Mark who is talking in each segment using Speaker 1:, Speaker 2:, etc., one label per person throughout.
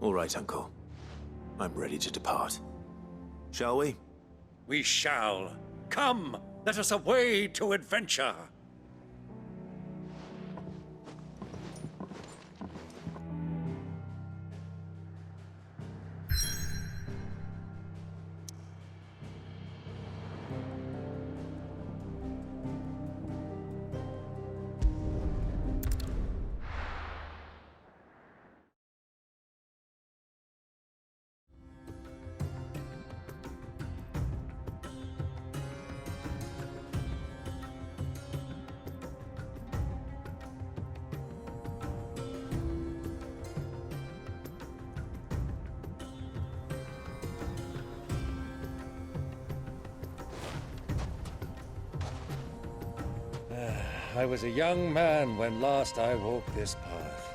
Speaker 1: All right, Uncle. I'm ready to depart. Shall we?
Speaker 2: We shall. Come, let us away to adventure. I was a young man when last I walked this path.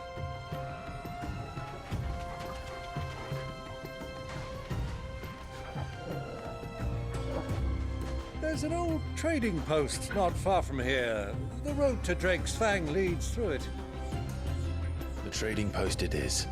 Speaker 2: There's an old trading post not far from here. The road to Drake's Fang leads through it.
Speaker 1: The trading post it is.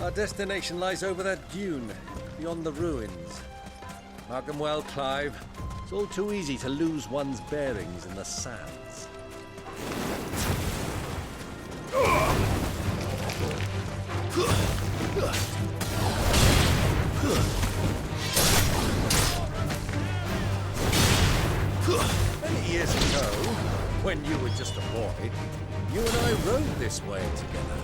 Speaker 2: Our destination lies over that dune, beyond the ruins. Mark them well, Clive. It's all too easy to lose one's bearings in the sands. Many years ago, when you were just a boy, you and I rode this way together,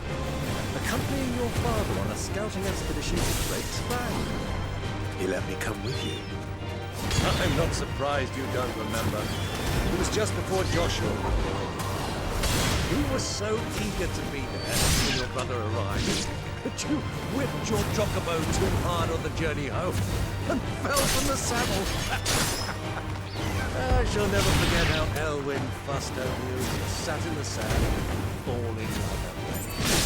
Speaker 2: accompanying your father on a scouting expedition to Drake's Fang.
Speaker 1: He let me come with you.
Speaker 2: I'm not surprised you don't remember. It was just before Joshua was born. He was so eager to be there when your brother arrived that you whipped your chocobo too hard on the journey home and fell from the saddle. I shall never forget how Elwyn fussed over you as you sat in the sand, falling like a baby.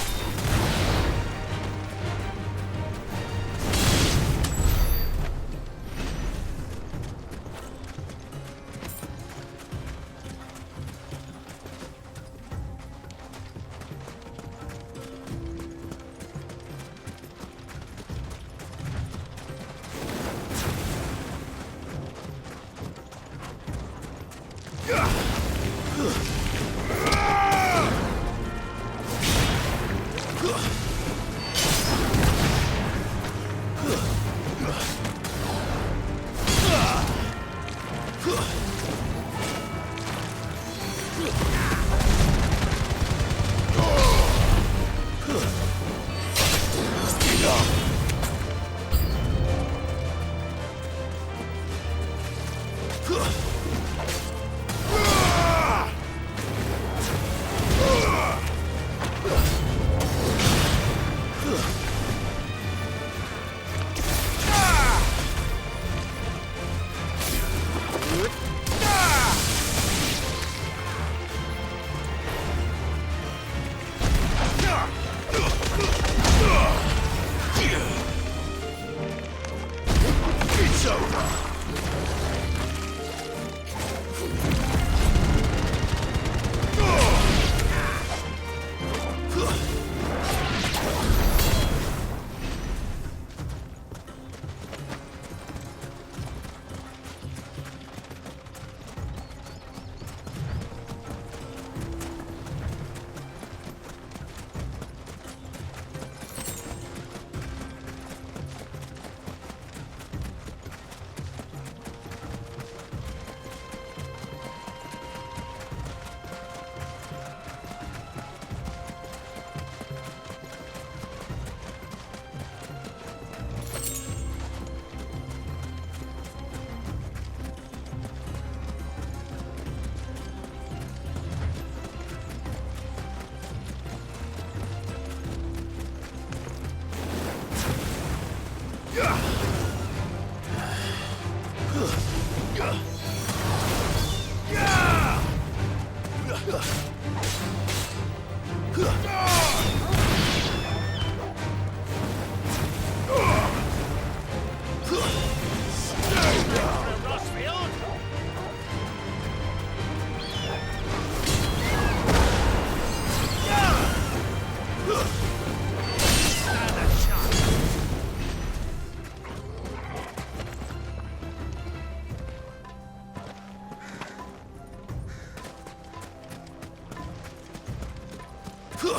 Speaker 3: Who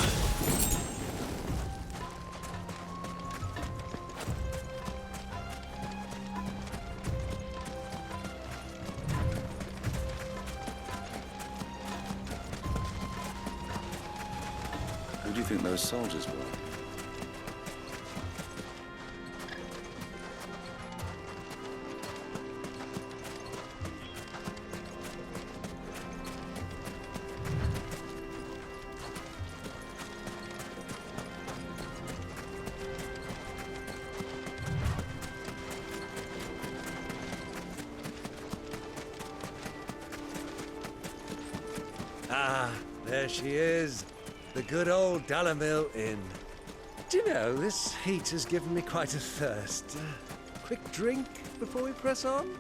Speaker 3: do you think those soldiers were?
Speaker 2: Ah, there she is. The good old Dalamil Inn. Do you know, this heat has given me quite a thirst. Quick drink before we press on?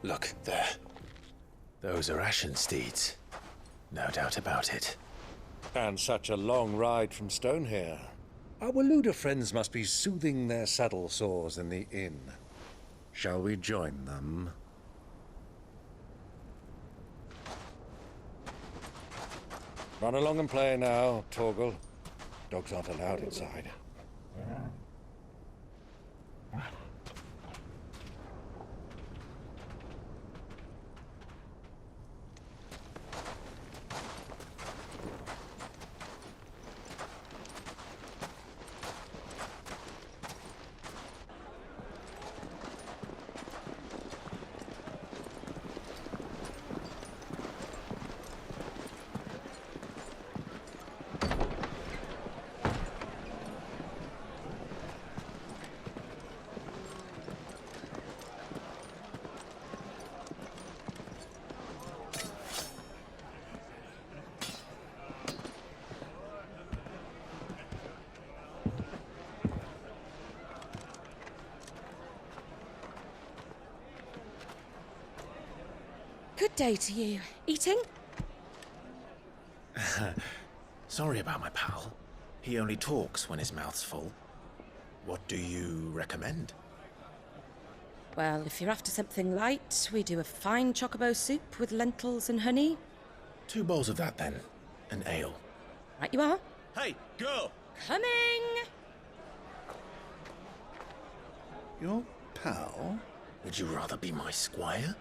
Speaker 1: Look, there. Those are Ashen steeds. No doubt about it.
Speaker 2: And such a long ride from Stonehair. Our Waluda friends must be soothing their saddle sores in the inn. Shall we join them? Run along and play now, Torgal. Dogs aren't allowed inside.
Speaker 4: Good day to you. Eating?
Speaker 1: Sorry about my pal. He only talks when his mouth's full. What do you recommend?
Speaker 4: Well, if you're after something light, we do a fine chocobo soup with lentils and honey.
Speaker 1: 2 bowls of that, then. An ale.
Speaker 4: Right you are.
Speaker 1: Hey, girl!
Speaker 4: Coming!
Speaker 3: Your pal?
Speaker 1: Would you rather be my squire?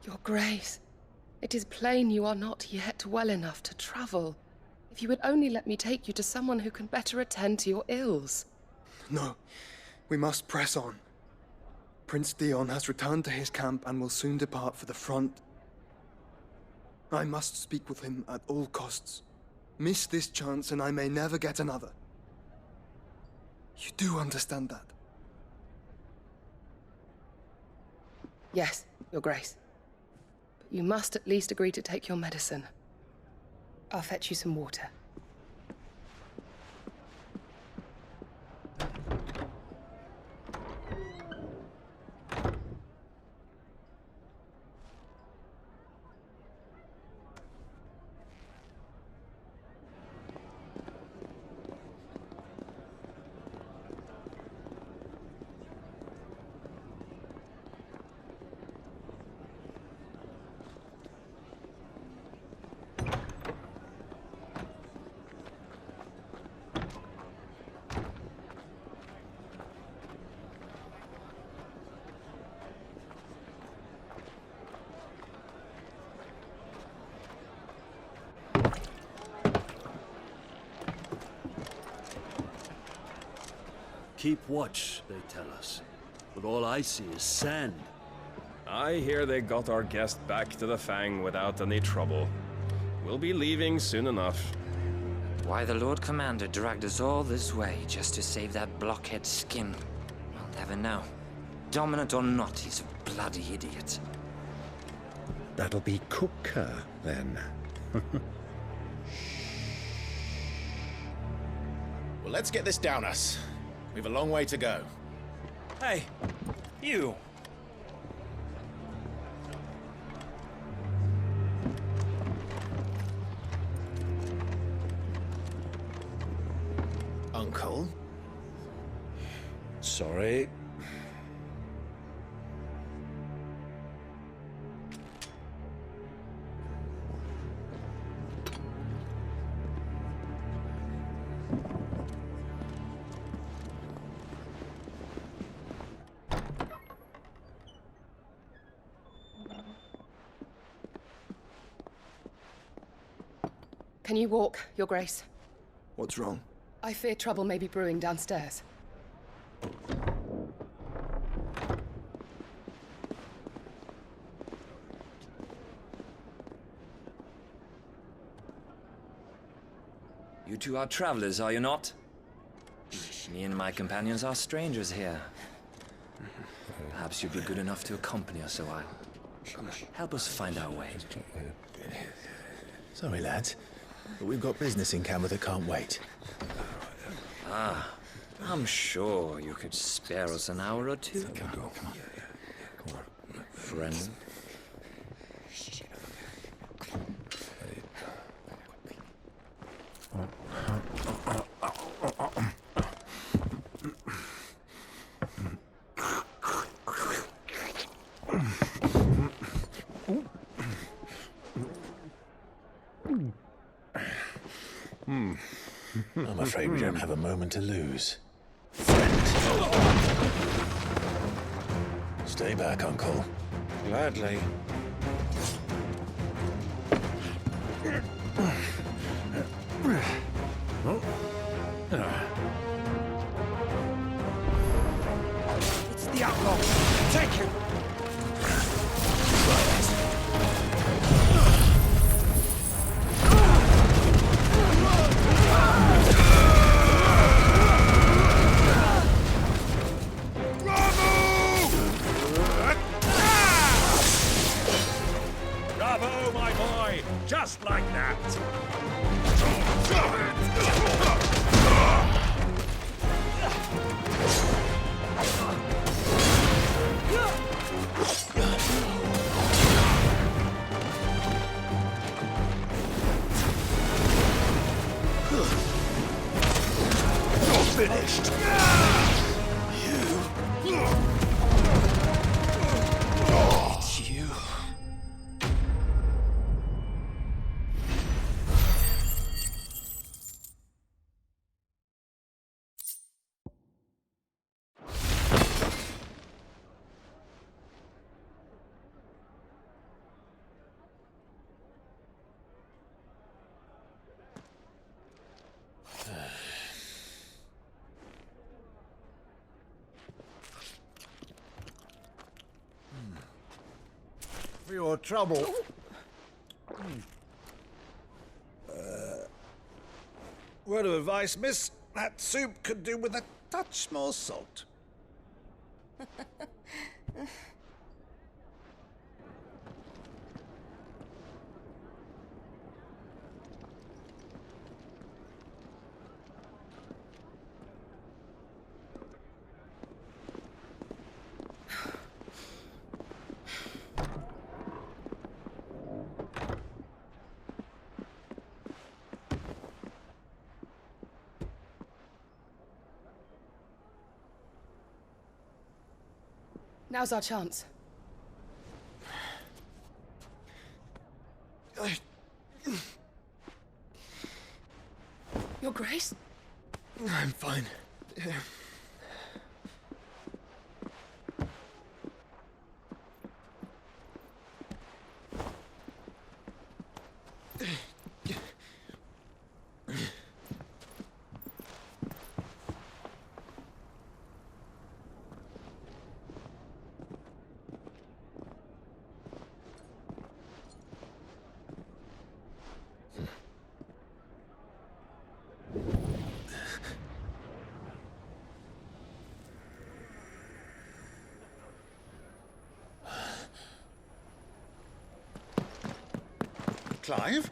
Speaker 5: Your Grace, it is plain you are not yet well enough to travel. If you would only let me take you to someone who can better attend to your ills.
Speaker 6: No, we must press on. Prince Dion has returned to his camp and will soon depart for the front. I must speak with him at all costs. Miss this chance and I may never get another. You do understand that?
Speaker 5: Yes, Your Grace. But you must at least agree to take your medicine. I'll fetch you some water.
Speaker 2: Keep watch, they tell us. But all I see is sand.
Speaker 7: I hear they got our guest back to the Fang without any trouble. We'll be leaving soon enough.
Speaker 8: Why the Lord Commander dragged us all this way just to save that blockhead skin, I'll never know. Dominant or not, he's a bloody idiot.
Speaker 9: That'll be Cooker, then.
Speaker 1: Well, let's get this down us. We've a long way to go.
Speaker 10: Hey, you.
Speaker 1: Uncle?
Speaker 9: Sorry.
Speaker 5: Can you walk, Your Grace?
Speaker 6: What's wrong?
Speaker 5: I fear trouble may be brewing downstairs.
Speaker 8: You two are travelers, are you not? Me and my companions are strangers here. Perhaps you'd be good enough to accompany us a while. Help us find our way.
Speaker 1: Sorry, lads, but we've got business in camera that can't wait.
Speaker 8: Ah, I'm sure you could spare us an hour or two.
Speaker 9: Come on.
Speaker 8: Friend.
Speaker 1: I'm afraid we don't have a moment to lose. Stay back, Uncle.
Speaker 9: Gladly.
Speaker 10: It's the outlaw. Take him.
Speaker 7: Bravo, my boy! Just like that!
Speaker 1: You're finished! It's you.
Speaker 2: For your trouble. Word of advice, miss. That soup could do with a touch more salt.
Speaker 5: Now's our chance. Your Grace?
Speaker 6: I'm fine.
Speaker 3: Clive?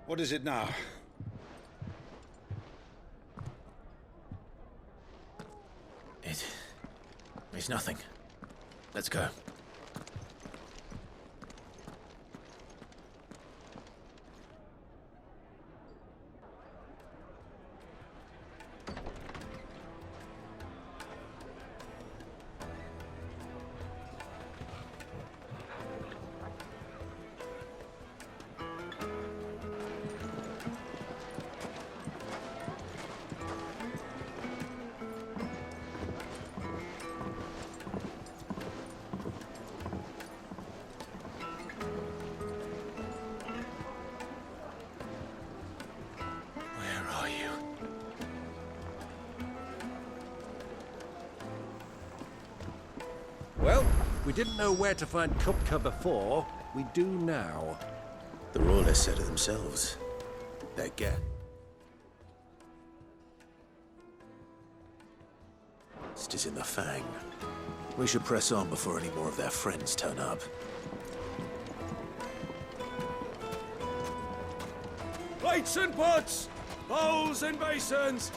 Speaker 3: What is it now?
Speaker 1: It's nothing. Let's go.
Speaker 2: Well, we didn't know where to find Kupka before. We do now.
Speaker 1: The Royalists said it themselves. Their get. It is in the Fang. We should press on before any more of their friends turn up.
Speaker 7: Plates and pots! Bowls and basins!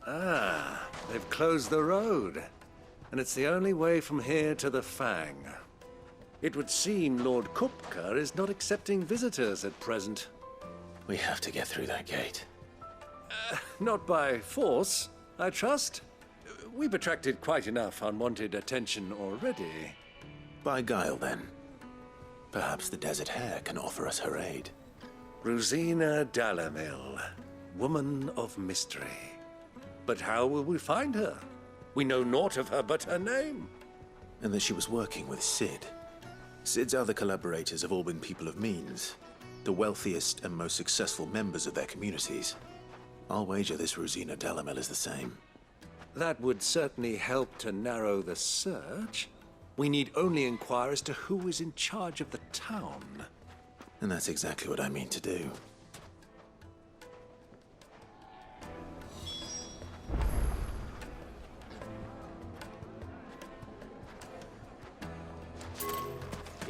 Speaker 2: Ah, they've closed the road. And it's the only way from here to the Fang. It would seem Lord Kupka is not accepting visitors at present.
Speaker 1: We have to get through that gate.
Speaker 2: Not by force, I trust. We've attracted quite enough unwanted attention already.
Speaker 1: By guile, then. Perhaps the Desert Hare can offer us her aid.
Speaker 2: Rosina Dalamil, woman of mystery. But how will we find her? We know naught of her but her name.
Speaker 1: And that she was working with Sid. Sid's other collaborators have all been people of means, the wealthiest and most successful members of their communities. I'll wager this Rosina Dalamil is the same.
Speaker 2: That would certainly help to narrow the search. We need only inquire as to who is in charge of the town.
Speaker 1: And that's exactly what I mean to do.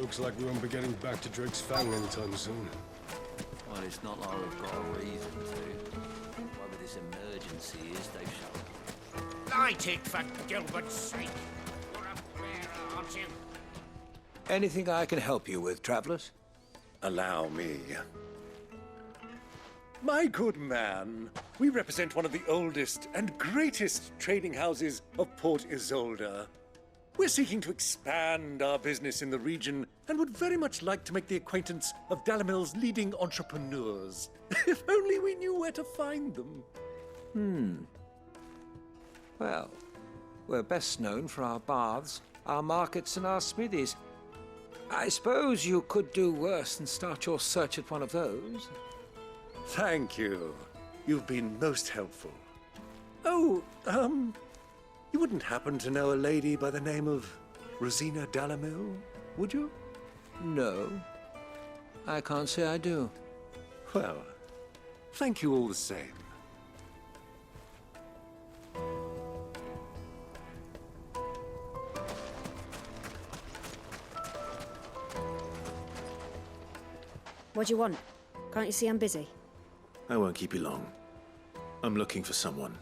Speaker 11: Looks like we won't be getting back to Drake's Fang anytime soon.
Speaker 12: Well, it's not like we've got a reason to. Whatever this emergency is, they've shut.
Speaker 10: Light it, for Gilbert's sake! You're a bearer, aren't you?
Speaker 12: Anything I can help you with, travelers?
Speaker 2: Allow me. My good man, we represent one of the oldest and greatest trading houses of Port Isolde. We're seeking to expand our business in the region and would very much like to make the acquaintance of Dalamil's leading entrepreneurs. If only we knew where to find them.
Speaker 12: Well, we're best known for our baths, our markets, and our smithies. I suppose you could do worse than start your search at one of those.
Speaker 2: Thank you. You've been most helpful. Oh, you wouldn't happen to know a lady by the name of Rosina Dalamil, would you?
Speaker 12: No, I can't say I do.
Speaker 2: Well, thank you all the same.
Speaker 13: What do you want? Can't you see I'm busy?
Speaker 1: I won't keep you long. I'm looking for someone.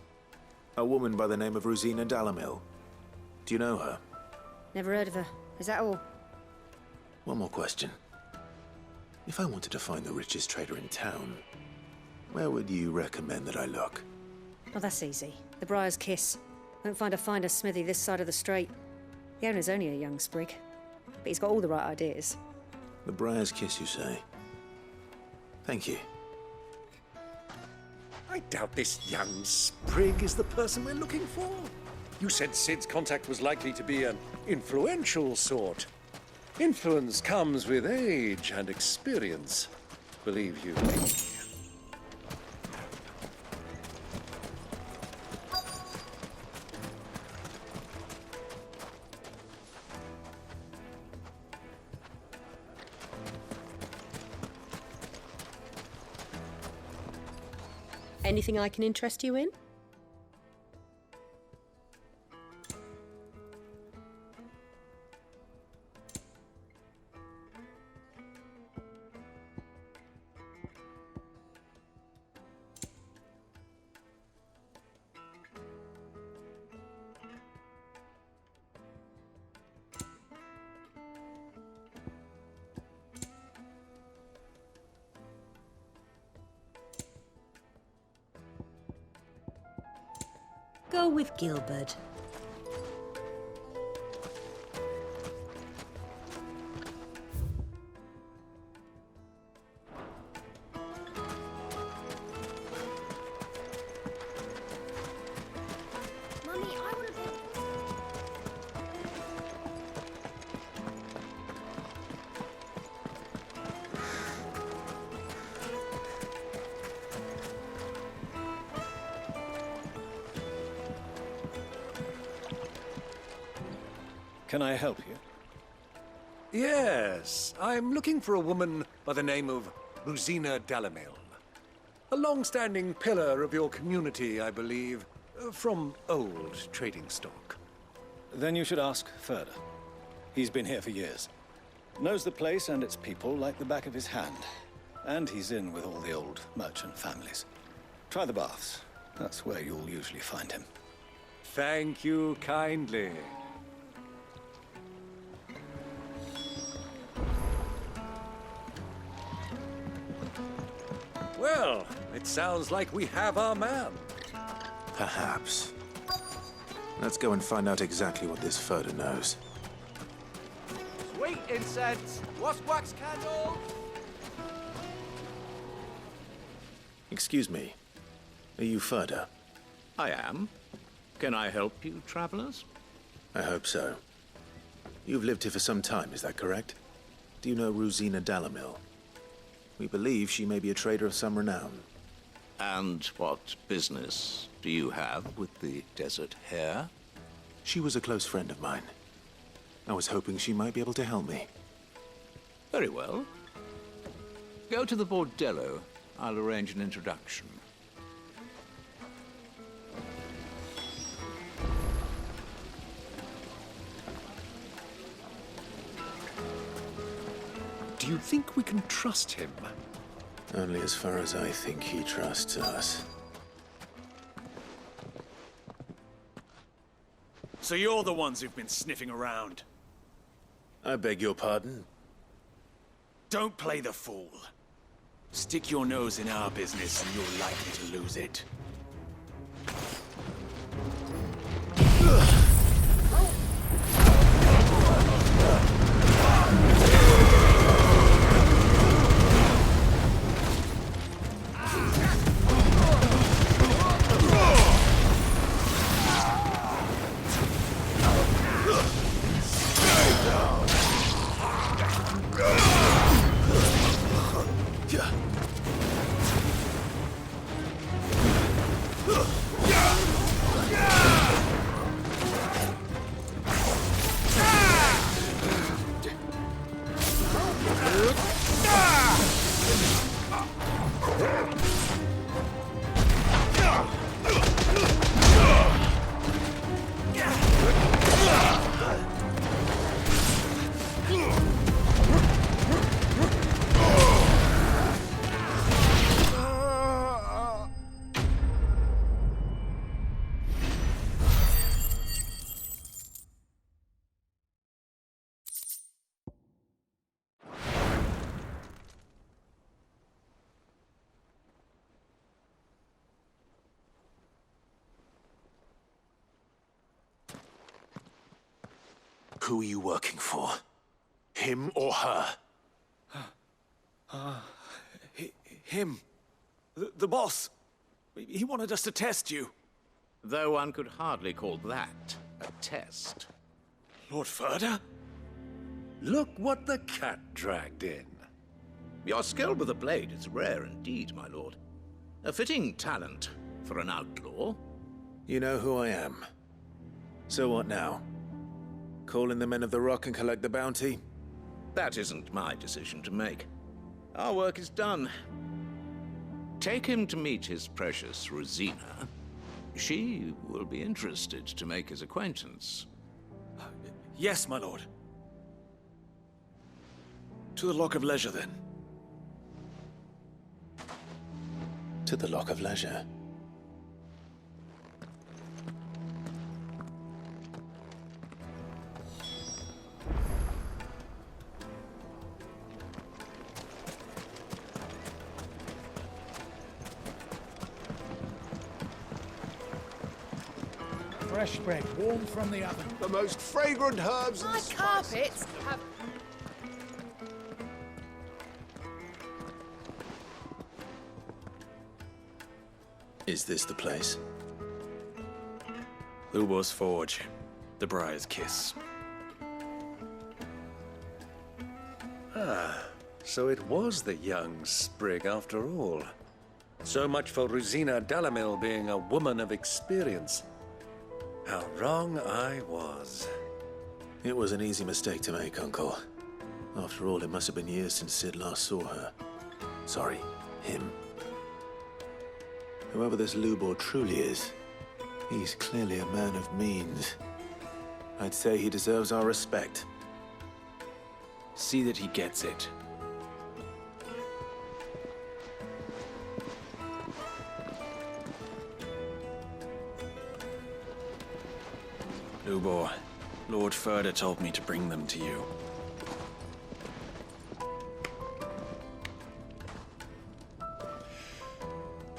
Speaker 1: A woman by the name of Rosina Dalamil. Do you know her?
Speaker 13: Never heard of her. Is that all?
Speaker 1: One more question. If I wanted to find the richest trader in town, where would you recommend that I look?
Speaker 13: Oh, that's easy. The Briar's Kiss. Won't find a finer smithy this side of the strait. The owner's only a young sprig, but he's got all the right ideas.
Speaker 1: The Briar's Kiss, you say? Thank you.
Speaker 2: I doubt this young sprig is the person we're looking for. You said Sid's contact was likely to be an influential sort. Influence comes with age and experience, believe you me.
Speaker 14: Anything I can interest you in? Go with Gilbert.
Speaker 13: Mummy, I want to be...
Speaker 2: Can I help you? Yes, I'm looking for a woman by the name of Ridlle. A long-standing pillar of your community, I believe, from old trading stock.
Speaker 15: Then you should ask Ferda. He's been here for years. Knows the place and its people like the back of his hand. And he's in with all the old merchant families. Try the baths. That's where you'll usually find him.
Speaker 2: Thank you kindly. Well, it sounds like we have our man.
Speaker 1: Perhaps. Let's go and find out exactly what this Ferda knows.
Speaker 10: Sweet incense! What's wax candle?
Speaker 1: Excuse me. Are you Ferda?
Speaker 16: I am. Can I help you, travelers?
Speaker 1: I hope so. You've lived here for some time, is that correct? Do you know Ridlle? We believe she may be a trader of some renown.
Speaker 16: And what business do you have with the desert hare?
Speaker 1: She was a close friend of mine. I was hoping she might be able to help me.
Speaker 16: Very well. Go to the bordello. I'll arrange an introduction.
Speaker 2: Do you think we can trust him?
Speaker 1: Only as far as I think he trusts us.
Speaker 17: So you're the ones who've been sniffing around?
Speaker 1: I beg your pardon?
Speaker 17: Don't play the fool. Stick your nose in our business and you're likely to lose it.
Speaker 1: Who are you working for? Him or her?
Speaker 17: Him. The boss. He wanted us to test you.
Speaker 16: Though one could hardly call that a test.
Speaker 17: Lord Ferda?
Speaker 2: Look what the cat dragged in.
Speaker 16: Your skill with the blade is rare indeed, my lord. A fitting talent for an outlaw.
Speaker 1: You know who I am. So what now? Call in the Men of the Rock and collect the bounty?
Speaker 16: That isn't my decision to make. Our work is done. Take him to meet his precious Rosina. She will be interested to make his acquaintance.
Speaker 17: Yes, my lord. To the Lock of Leisure, then.
Speaker 1: To the Lock of Leisure.
Speaker 10: Fresh bread, warm from the oven.
Speaker 17: The most fragrant herbs
Speaker 5: My carpets have...
Speaker 1: Is this the place?
Speaker 17: Lubo's Forge. The Briar's Kiss.
Speaker 2: So it was the young sprig after all. So much for Rosina Dalamil being a woman of experience. How wrong I was.
Speaker 1: It was an easy mistake to make, Uncle. After all, it must have been years since Sid last saw her. Sorry, him. Whoever this Lubor truly is, he's clearly a man of means. I'd say he deserves our respect.
Speaker 17: See that he gets it. Lubor, Lord Ferda told me to bring them to you.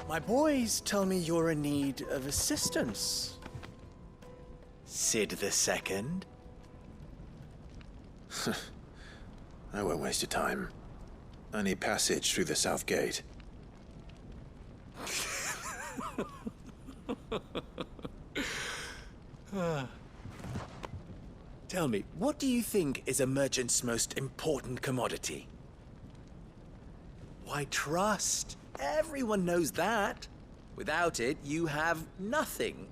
Speaker 18: My boys tell me you're in need of assistance. Sid the Second.
Speaker 1: I won't waste your time. I need passage through the south gate.
Speaker 18: Tell me, what do you think is a merchant's most important commodity? Why, trust. Everyone knows that. Without it, you have nothing.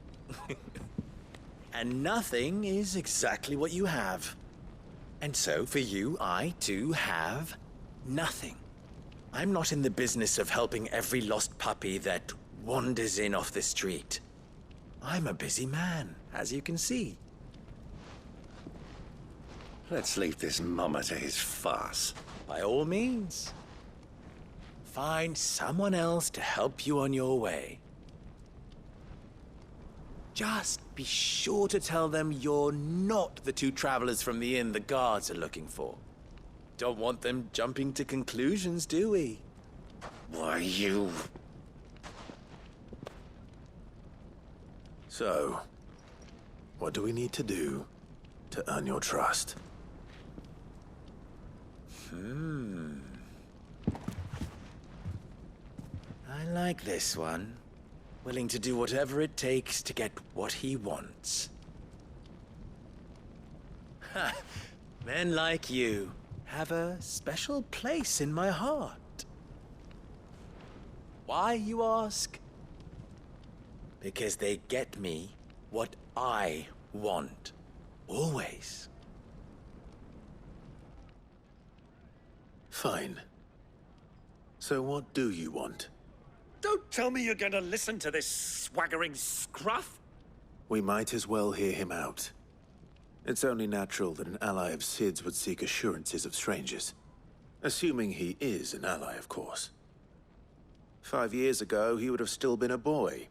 Speaker 18: And nothing is exactly what you have. And so, for you, I, too, have nothing. I'm not in the business of helping every lost puppy that wanders in off the street. I'm a busy man, as you can see.
Speaker 2: Let's leave this mama to his farce.
Speaker 18: By all means. Find someone else to help you on your way. Just be sure to tell them you're not the two travelers from the inn the guards are looking for. Don't want them jumping to conclusions, do we?
Speaker 2: Why, you...
Speaker 1: So, what do we need to do to earn your trust?
Speaker 18: I like this one. Willing to do whatever it takes to get what he wants. Ha! Men like you have a special place in my heart. Why, you ask? Because they get me what I want. Always.
Speaker 1: Fine. So what do you want?
Speaker 2: Don't tell me you're going to listen to this swaggering scruff!
Speaker 1: We might as well hear him out. It's only natural that an ally of Sid's would seek assurances of strangers. Assuming he is an ally, of course. 5 years ago, he would have still been a boy.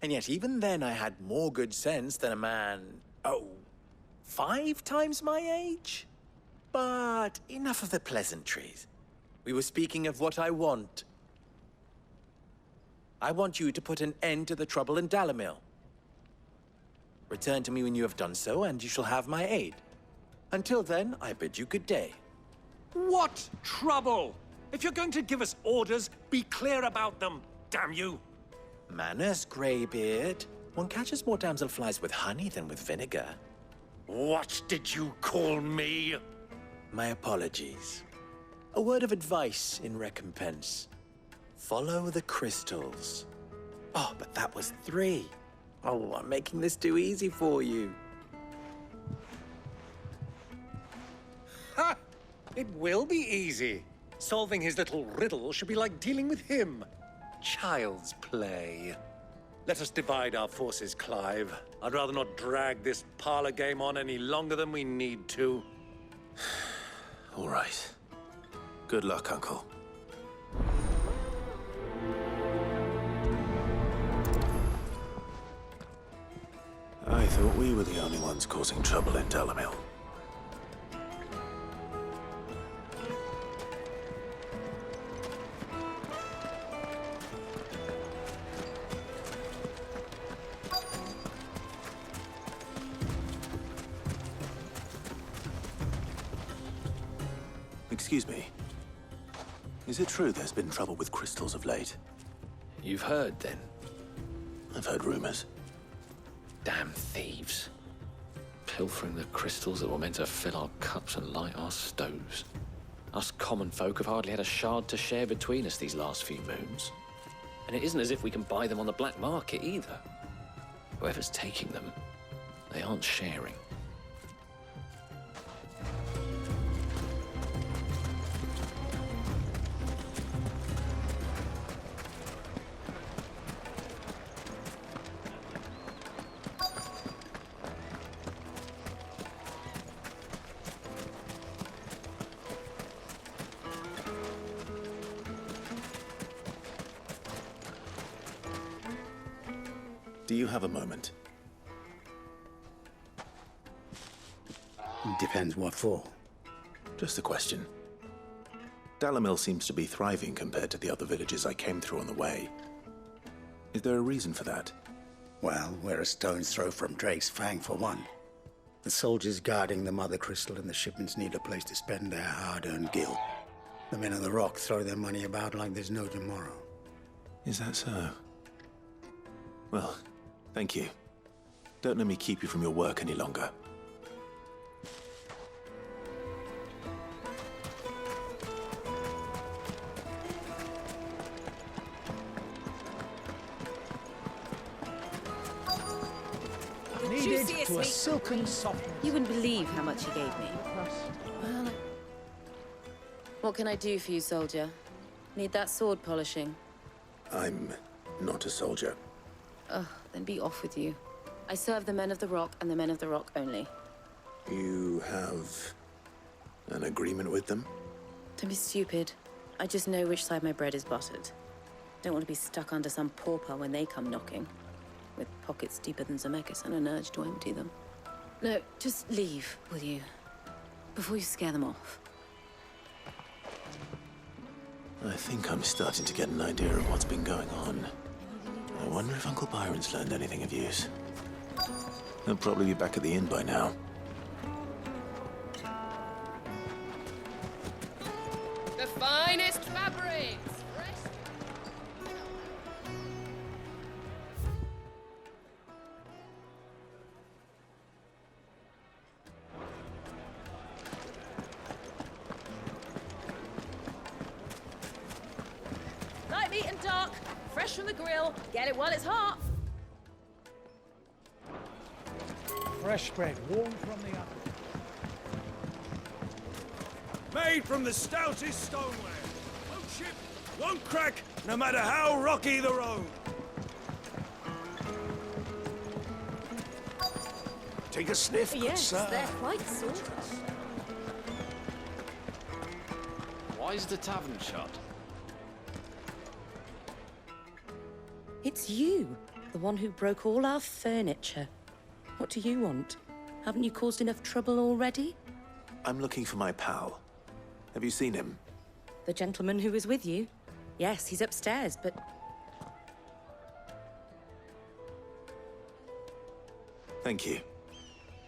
Speaker 18: And yet even then I had more good sense than a man, 5 times my age? But enough of the pleasantries. We were speaking of what I want. I want you to put an end to the trouble in Dalamil. Return to me when you have done so, and you shall have my aid. Until then, I bid you good day.
Speaker 2: What trouble? If you're going to give us orders, be clear about them, damn you!
Speaker 18: Manners, Greybeard. One catches more damselflies with honey than with vinegar.
Speaker 2: What did you call me?
Speaker 18: My apologies. A word of advice in recompense. Follow the crystals. Oh, but that was 3. Oh, I'm making this too easy for you.
Speaker 2: Ha! It will be easy. Solving his little riddle should be like dealing with him. Child's play. Let us divide our forces, Clive. I'd rather not drag this parlor game on any longer than we need to.
Speaker 1: All right. Good luck, Uncle. I thought we were the only ones causing trouble in Dalamil. Excuse me. Is it true there's been trouble with crystals of late?
Speaker 19: You've heard, then?
Speaker 1: I've heard rumors.
Speaker 19: Damn thieves. Pilfering the crystals that were meant to fill our cups and light our stoves. Us common folk have hardly had a shard to share between us these last few moons. And it isn't as if we can buy them on the black market either. Whoever's taking them, they aren't sharing.
Speaker 1: Do you have a moment?
Speaker 20: Depends what for.
Speaker 1: Just a question. Dalamil seems to be thriving compared to the other villages I came through on the way. Is there a reason for that?
Speaker 20: Well, we're a stone's throw from Drake's Fang, for one. The soldiers guarding the Mother Crystal and the shipments need a place to spend their hard-earned gil. The men of the Rock throw their money about like there's no tomorrow.
Speaker 1: Is that so? Well, thank you. Don't let me keep you from your work any longer.
Speaker 10: Needed to a silken softness.
Speaker 4: You wouldn't believe how much he gave me.
Speaker 5: Well, what can I do for you, soldier? Need that sword polishing?
Speaker 1: I'm not a soldier.
Speaker 5: Ugh, then be off with you. I serve the men of the Rock and the men of the Rock only.
Speaker 1: You have an agreement with them?
Speaker 5: Don't be stupid. I just know which side my bread is buttered. Don't want to be stuck under some pauper when they come knocking. With pockets deeper than Zemeckis and an urge to empty them. No, just leave, will you? Before you scare them off.
Speaker 1: I think I'm starting to get an idea of what's been going on. I wonder if Uncle Byron's learned anything of use. He'll probably be back at the inn by now.
Speaker 5: The finest fabrics!
Speaker 4: Light meat and dark, fresh from the grill. Get it while it's hot.
Speaker 10: Fresh bread, warm from the oven.
Speaker 2: Made from the stoutest stoneware. Won't chip, won't crack, no matter how rocky the road. Take a sniff, good
Speaker 14: Yes,
Speaker 2: sir.
Speaker 14: they're quite saucy.
Speaker 19: Why is the tavern shut?
Speaker 4: It's you, the one who broke all our furniture. What do you want? Haven't you caused enough trouble already?
Speaker 1: I'm looking for my pal. Have you seen him?
Speaker 4: The gentleman who was with you? Yes, he's upstairs, but...
Speaker 1: Thank you.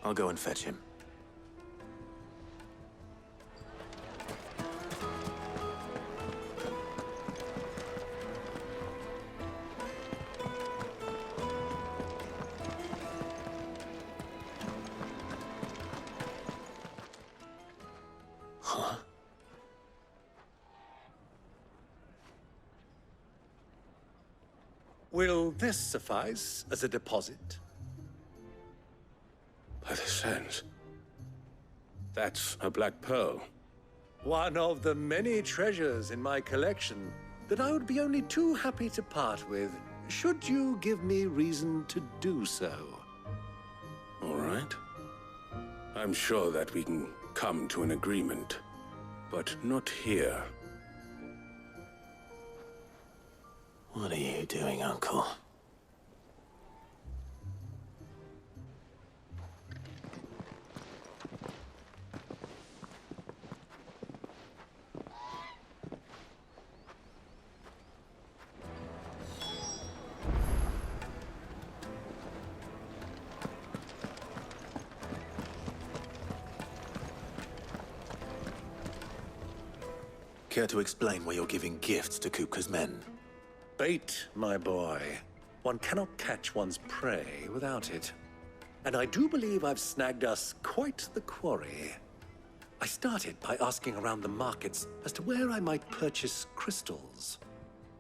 Speaker 1: I'll go and fetch him.
Speaker 2: Will this suffice as a deposit?
Speaker 11: By the sands. That's a black pearl.
Speaker 2: One of the many treasures in my collection that I would be only too happy to part with, should you give me reason to do so.
Speaker 11: All right. I'm sure that we can come to an agreement, but not here.
Speaker 1: What are you doing, Uncle? Care to explain why you're giving gifts to Kupka's men?
Speaker 2: Bait, my boy. One cannot catch one's prey without it. And I do believe I've snagged us quite the quarry. I started by asking around the markets as to where I might purchase crystals.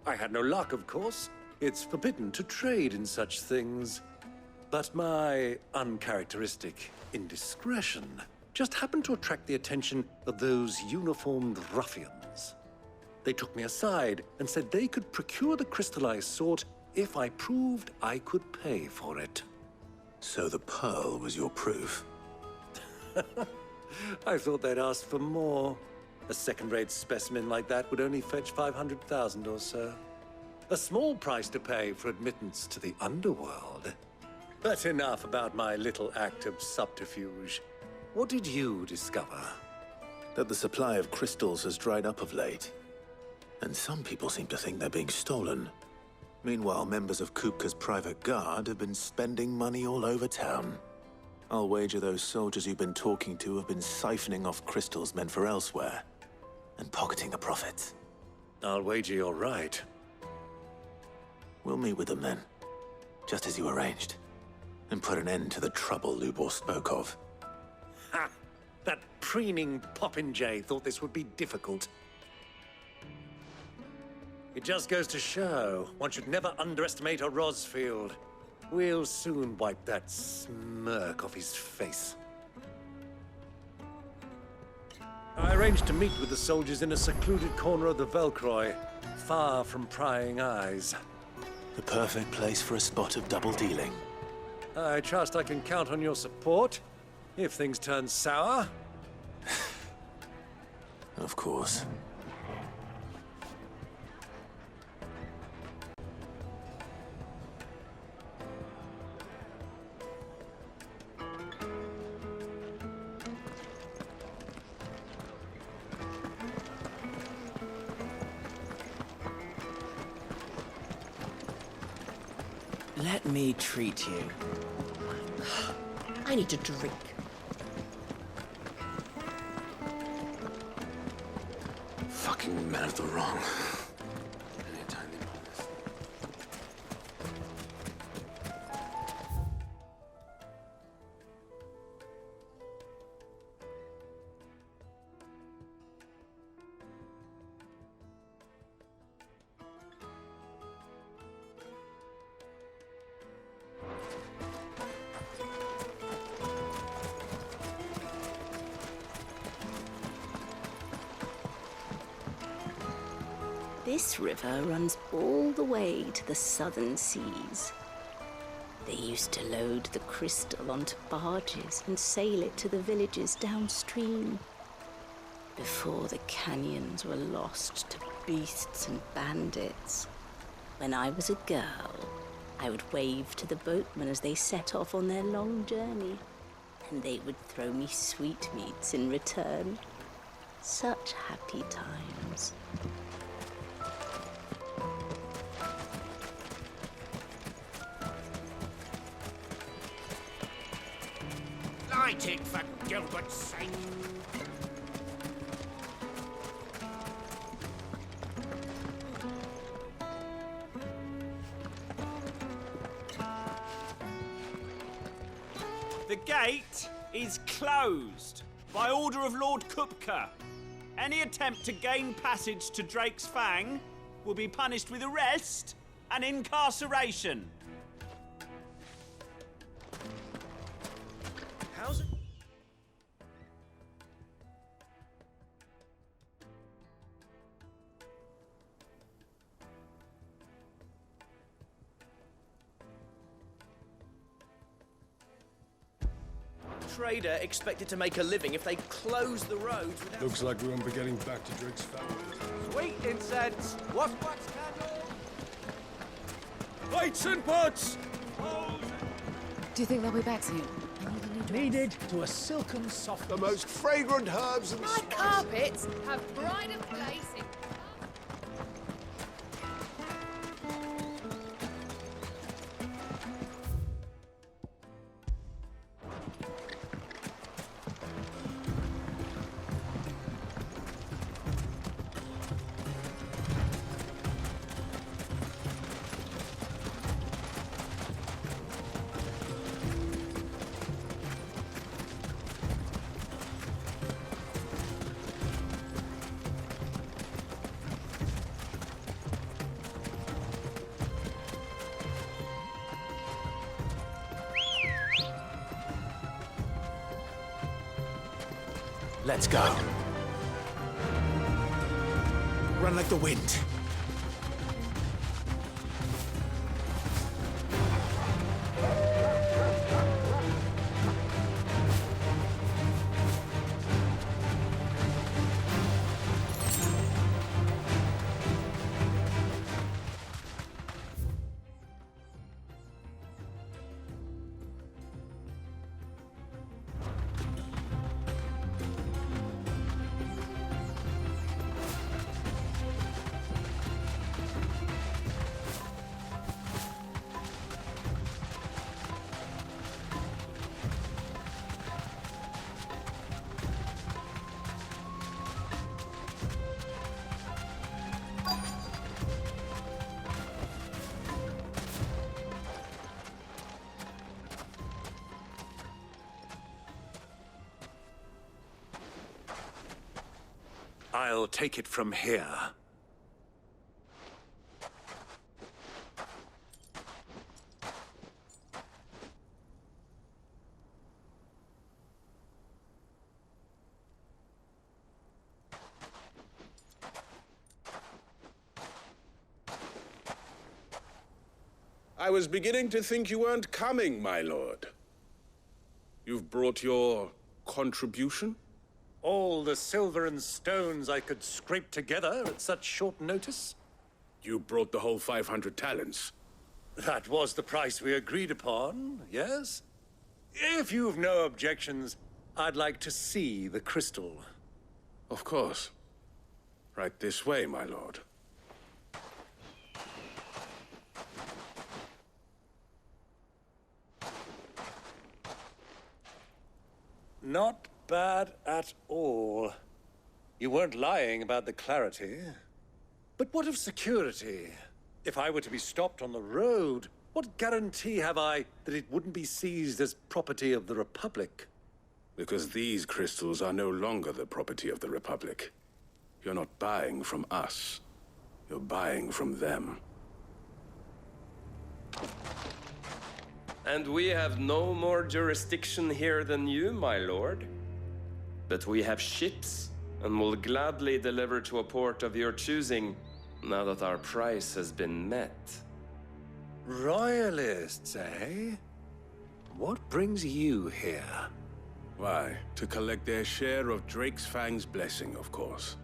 Speaker 2: I had no luck, of course. It's forbidden to trade in such things. But my uncharacteristic indiscretion just happened to attract the attention of those uniformed ruffians. They took me aside and said they could procure the crystal I sought if I proved I could pay for it.
Speaker 1: So the pearl was your proof?
Speaker 2: I thought they'd asked for more. A second-rate specimen like that would only fetch 500,000 or so. A small price to pay for admittance to the underworld. But enough about my little act of subterfuge. What did you discover?
Speaker 1: That the supply of crystals has dried up of late. And some people seem to think they're being stolen. Meanwhile, members of Kupka's private guard have been spending money all over town. I'll wager those soldiers you've been talking to have been siphoning off crystals meant for elsewhere, and pocketing the profits.
Speaker 2: I'll wager you're right.
Speaker 1: We'll meet with them then, just as you arranged, and put an end to the trouble Lubor spoke of.
Speaker 2: Ha! That preening popinjay thought this would be difficult. It just goes to show one should never underestimate a Rosfield. We'll soon wipe that smirk off his face. I arranged to meet with the soldiers in a secluded corner of the Velcroy, far from prying eyes.
Speaker 1: The perfect place for a spot of double dealing.
Speaker 2: I trust I can count on your support, if things turn sour.
Speaker 1: Of course.
Speaker 21: Let me treat you.
Speaker 14: I need a drink.
Speaker 11: Fucking men of the wrong.
Speaker 22: This river runs all the way to the southern seas. They used to load the crystal onto barges and sail it to the villages downstream. Before the canyons were lost to beasts and bandits. When I was a girl, I would wave to the boatmen as they set off on their long journey, and they would throw me sweetmeats in return. Such happy times.
Speaker 17: Light it for Gilbert's sake.
Speaker 10: The gate is closed by order of Lord Kupka. Any attempt to gain passage to Drake's Fang will be punished with arrest and incarceration. How's it?
Speaker 8: Trader expected to make a living if they close the roads without...
Speaker 9: Looks like we won't be getting back to Drake's family.
Speaker 2: Sweet incense, wax candle.
Speaker 11: Lights and pots!
Speaker 5: Do you think they'll be back soon?
Speaker 2: Needed to a silken soft.
Speaker 11: The most fragrant herbs and
Speaker 5: My carpets have pride of place in...
Speaker 1: Let's go. Run like the wind.
Speaker 2: I'll take it from here.
Speaker 11: I was beginning to think you weren't coming, my lord. You've brought your contribution?
Speaker 2: All the silver and stones I could scrape together at such short notice?
Speaker 11: You brought the whole 500 talents.
Speaker 2: That was the price we agreed upon, yes? If you've no objections, I'd like to see the crystal.
Speaker 11: Of course. Right this way, my lord.
Speaker 2: Not bad at all. You weren't lying about the clarity. But what of security? If I were to be stopped on the road, what guarantee have I that it wouldn't be seized as property of the Republic?
Speaker 11: Because these crystals are no longer the property of the Republic. You're not buying from us. You're buying from them.
Speaker 7: And we have no more jurisdiction here than you, my lord. But we have ships, and will gladly deliver to a port of your choosing, now that our price has been met.
Speaker 2: Royalists, eh? What brings you here?
Speaker 11: Why, to collect their share of Drake's Fang's blessing, of course.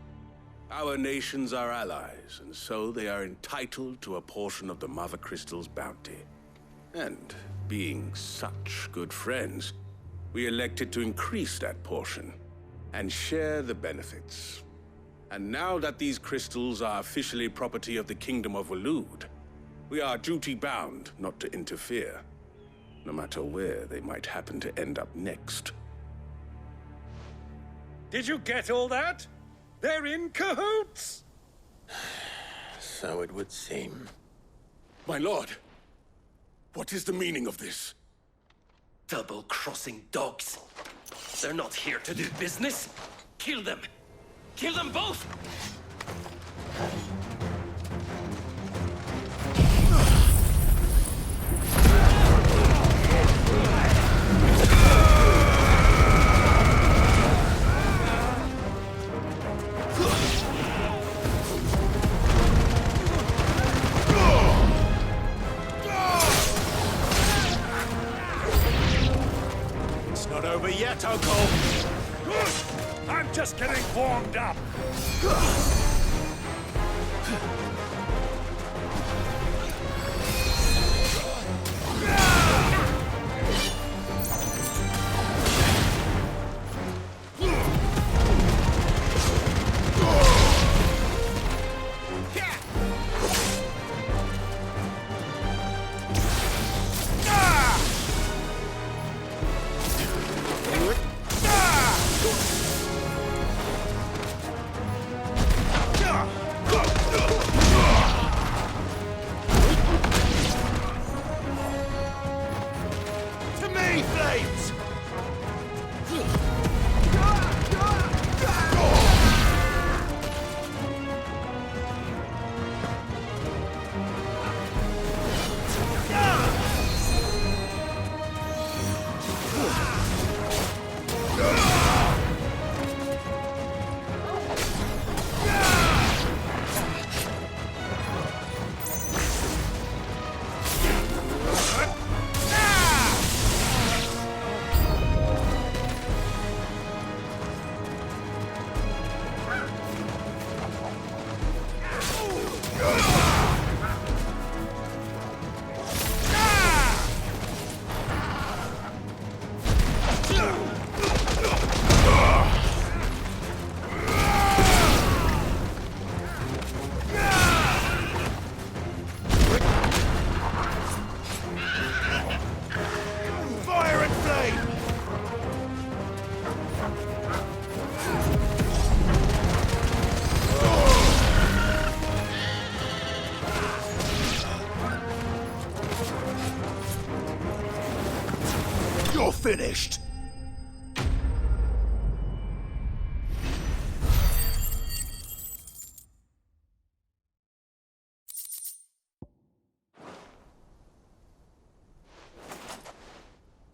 Speaker 11: Our nations are allies, and so they are entitled to a portion of the Mother Crystal's bounty. And, being such good friends, we elected to increase that portion and share the benefits. And now that these crystals are officially property of the Kingdom of Waloed, we are duty-bound not to interfere, no matter where they might happen to end up next.
Speaker 2: Did you get all that? They're in cahoots!
Speaker 1: So it would seem.
Speaker 11: My lord, what is the meaning of this?
Speaker 23: Double-crossing dogs. They're not here to do business. Kill them. Kill them both!
Speaker 17: Not over yet, Uncle! Good! I'm just getting warmed up!
Speaker 18: Finished.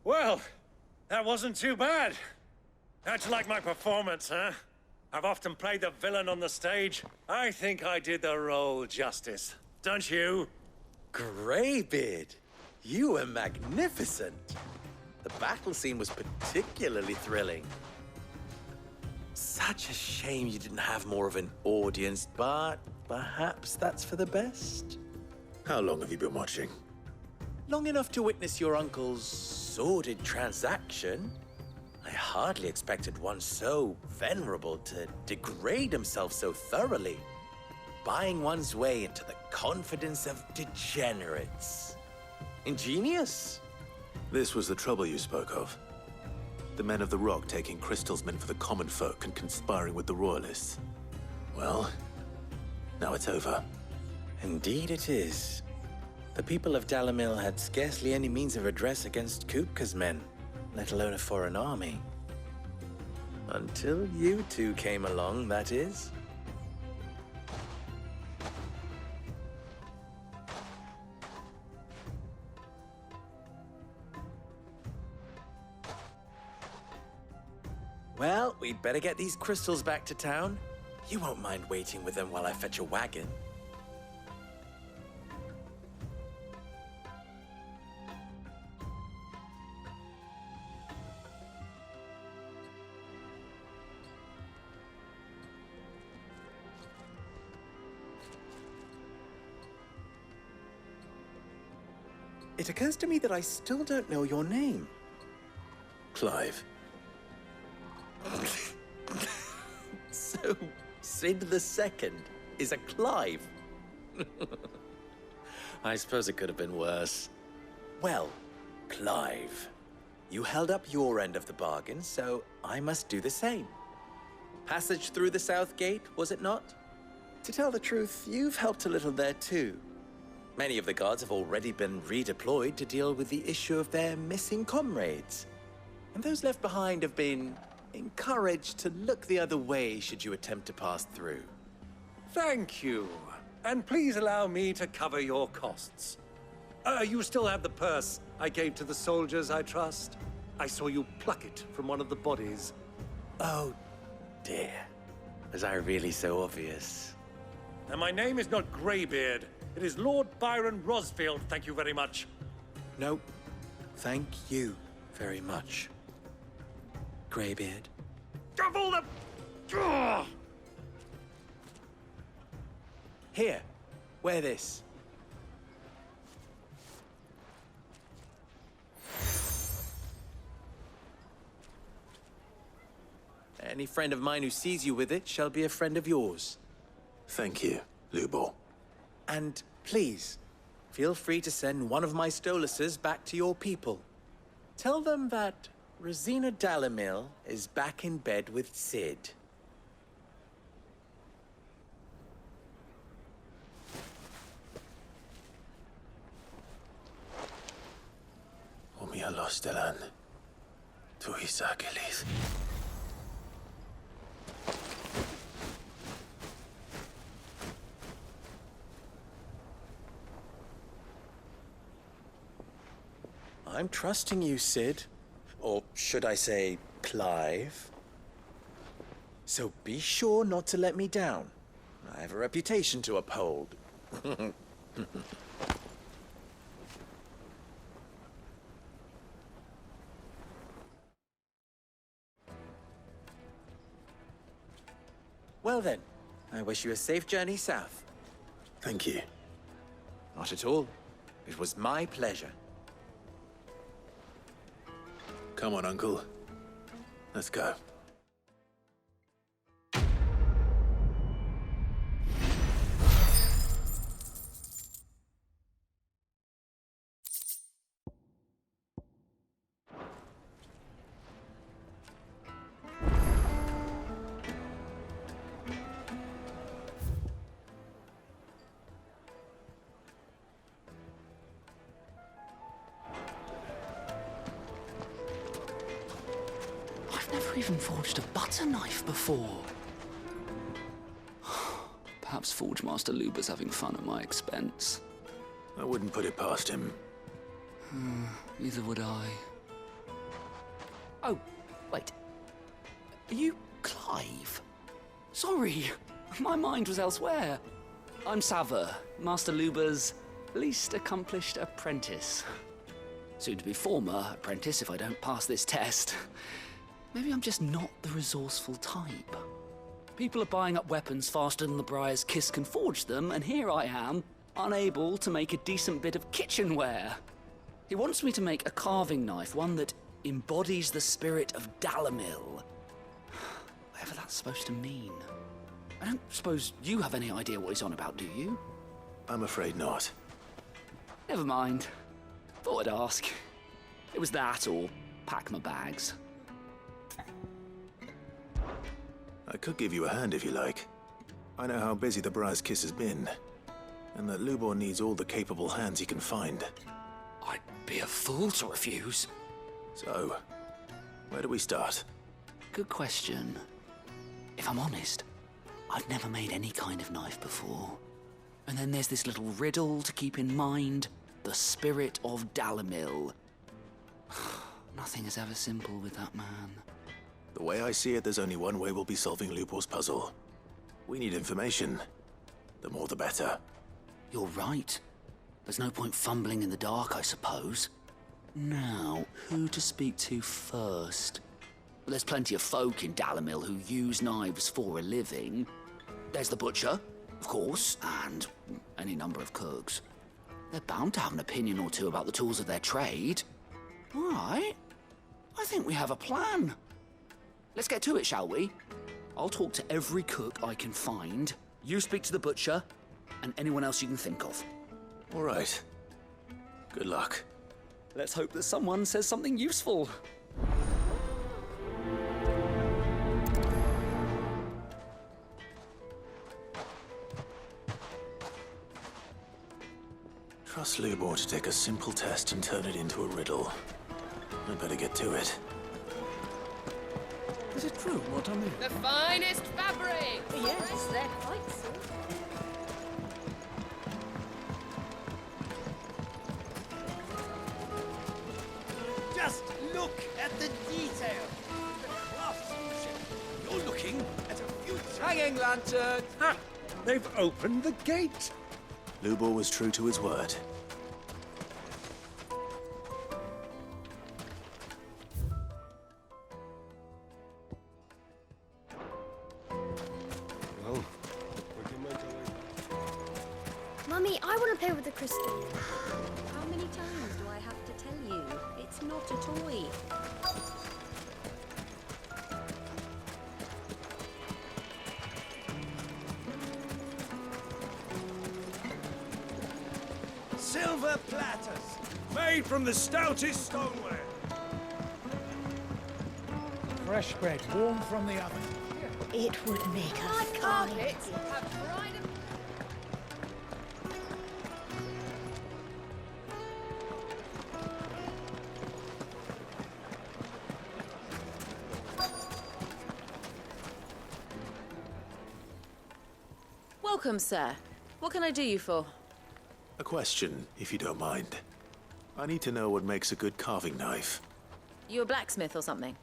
Speaker 2: Well, that wasn't too bad. How'd you like my performance, huh? I've often played the villain on the stage. I think I did the role justice. Don't you?
Speaker 18: Greybeard, you were magnificent. The battle scene was particularly thrilling. Such a shame you didn't have more of an audience, but perhaps that's for the best.
Speaker 1: How long have you been watching?
Speaker 18: Long enough to witness your uncle's sordid transaction. I hardly expected one so venerable to degrade himself so thoroughly, buying one's way into the confidence of degenerates. Ingenious.
Speaker 1: This was the trouble you spoke of. The men of the Rock taking crystals meant for the common folk and conspiring with the Royalists. Well, now it's over.
Speaker 18: Indeed it is. The people of Dalamil had scarcely any means of redress against Kupka's men, let alone a foreign army. Until you two came along, that is. Well, we'd better get these crystals back to town. You won't mind waiting with them while I fetch a wagon. It occurs to me that I still don't know your name.
Speaker 1: Clive.
Speaker 18: So, Sid the Second is a Clive? I suppose it could have been worse. Well, Clive, you held up your end of the bargain, so I must do the same. Passage through the South Gate, was it not? To tell the truth, you've helped a little there too. Many of the guards have already been redeployed to deal with the issue of their missing comrades. And those left behind have been encouraged to look the other way should you attempt to pass through.
Speaker 2: Thank you. And please allow me to cover your costs. You still have the purse I gave to the soldiers, I trust? I saw you pluck it from one of the bodies.
Speaker 18: Oh, dear. Was I really so obvious?
Speaker 2: And my name is not Greybeard. It is Lord Byron Rosfield, thank you very much.
Speaker 18: No, thank you very much. Greybeard.
Speaker 17: Double the...
Speaker 18: Here, wear this. Any friend of mine who sees you with it shall be a friend of yours.
Speaker 1: Thank you, Lubor.
Speaker 18: And please, feel free to send one of my Stoluses back to your people. Tell them that Rosina Dalamil is back in bed with Sid.
Speaker 1: Omia los delan. Tu isakelis.
Speaker 18: I'm trusting you, Sid. Or should I say, Clive. So be sure not to let me down. I have a reputation to uphold. Well then, I wish you a safe journey south.
Speaker 1: Thank you.
Speaker 18: Not at all. It was my pleasure.
Speaker 1: Come on, Uncle. Let's go.
Speaker 3: Never even forged a butter knife before. Perhaps Forge Master Luber's having fun at my expense.
Speaker 1: I wouldn't put it past him.
Speaker 3: Neither would I. Oh, wait. Are you Clive? Sorry, my mind was elsewhere. I'm Sava, Master Luber's least accomplished apprentice. Soon to be former apprentice if I don't pass this test. Maybe I'm just not the resourceful type. People are buying up weapons faster than the Briar's Kiss can forge them, and here I am, unable to make a decent bit of kitchenware. He wants me to make a carving knife, one that embodies the spirit of Dalamil. Whatever that's supposed to mean. I don't suppose you have any idea what he's on about, do you?
Speaker 1: I'm afraid not.
Speaker 3: Never mind. Thought I'd ask. It was that, or pack my bags.
Speaker 1: I could give you a hand if you like. I know how busy the Briar's Kiss has been, and that Lubor needs all the capable hands he can find.
Speaker 3: I'd be a fool to refuse.
Speaker 1: So, where do we start?
Speaker 3: Good question. If I'm honest, I've never made any kind of knife before. And then there's this little riddle to keep in mind. The spirit of Dalamil. Nothing is ever simple with that man.
Speaker 1: The way I see it, there's only one way we'll be solving Lubor's puzzle. We need information. The more the better.
Speaker 3: You're right. There's no point fumbling in the dark, I suppose. Now, who to speak to first? Well, there's plenty of folk in Dalamil who use knives for a living. There's the butcher, of course, and any number of cooks. They're bound to have an opinion or two about the tools of their trade. All right. I think we have a plan. Let's get to it, shall we? I'll talk to every cook I can find. You speak to the butcher, and anyone else you can think of.
Speaker 1: All right. Good luck.
Speaker 3: Let's hope that someone says something useful.
Speaker 1: Trust Lubor to take a simple test and turn it into a riddle. I better get to it.
Speaker 2: Is it true what I mean?
Speaker 5: The finest fabric!
Speaker 22: Yes, they're quite so.
Speaker 17: Just look at the detail. The craftsmanship. You're looking at a future.
Speaker 2: Hanging lantern!
Speaker 11: Ha! They've opened the gate.
Speaker 1: Lubor was true to his word.
Speaker 6: I want to play with the crystal.
Speaker 14: How many times do I have to tell you? It's not a toy.
Speaker 17: Silver platters,
Speaker 2: Made from the stoutest stoneware.
Speaker 17: fresh bread, warm from the oven.
Speaker 14: It would make a
Speaker 6: Hard
Speaker 14: fine.
Speaker 6: carpets have pride of...
Speaker 5: Welcome, sir. What can I do you for?
Speaker 1: A question, if you don't mind. I need to know what makes a good carving knife.
Speaker 5: You a blacksmith or something?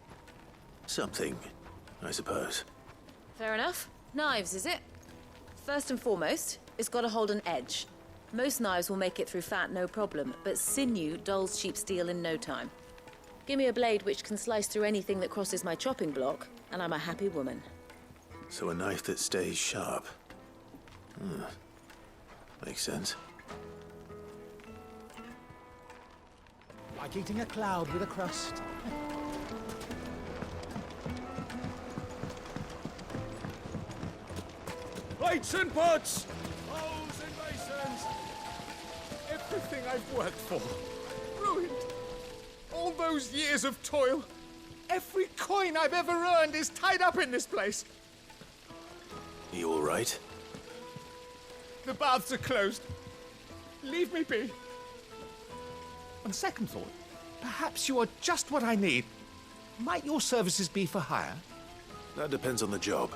Speaker 1: Something, I suppose.
Speaker 5: Fair enough. Knives, is it? First and foremost, it's got to hold an edge. Most knives will make it through fat, no problem, but sinew dulls cheap steel in no time. Give me a blade which can slice through anything that crosses my chopping block, and I'm a happy woman.
Speaker 1: So a knife that stays sharp. Makes sense.
Speaker 17: Like eating a cloud with a crust.
Speaker 2: Plates and pots! Bowls and basins!
Speaker 17: Everything I've worked for. Ruined. All those years of toil. Every coin I've ever earned is tied up in this place.
Speaker 1: You all right?
Speaker 17: The baths are closed. Leave me be. On second thought, perhaps you are just what I need. Might your services be for hire?
Speaker 1: That depends on the job.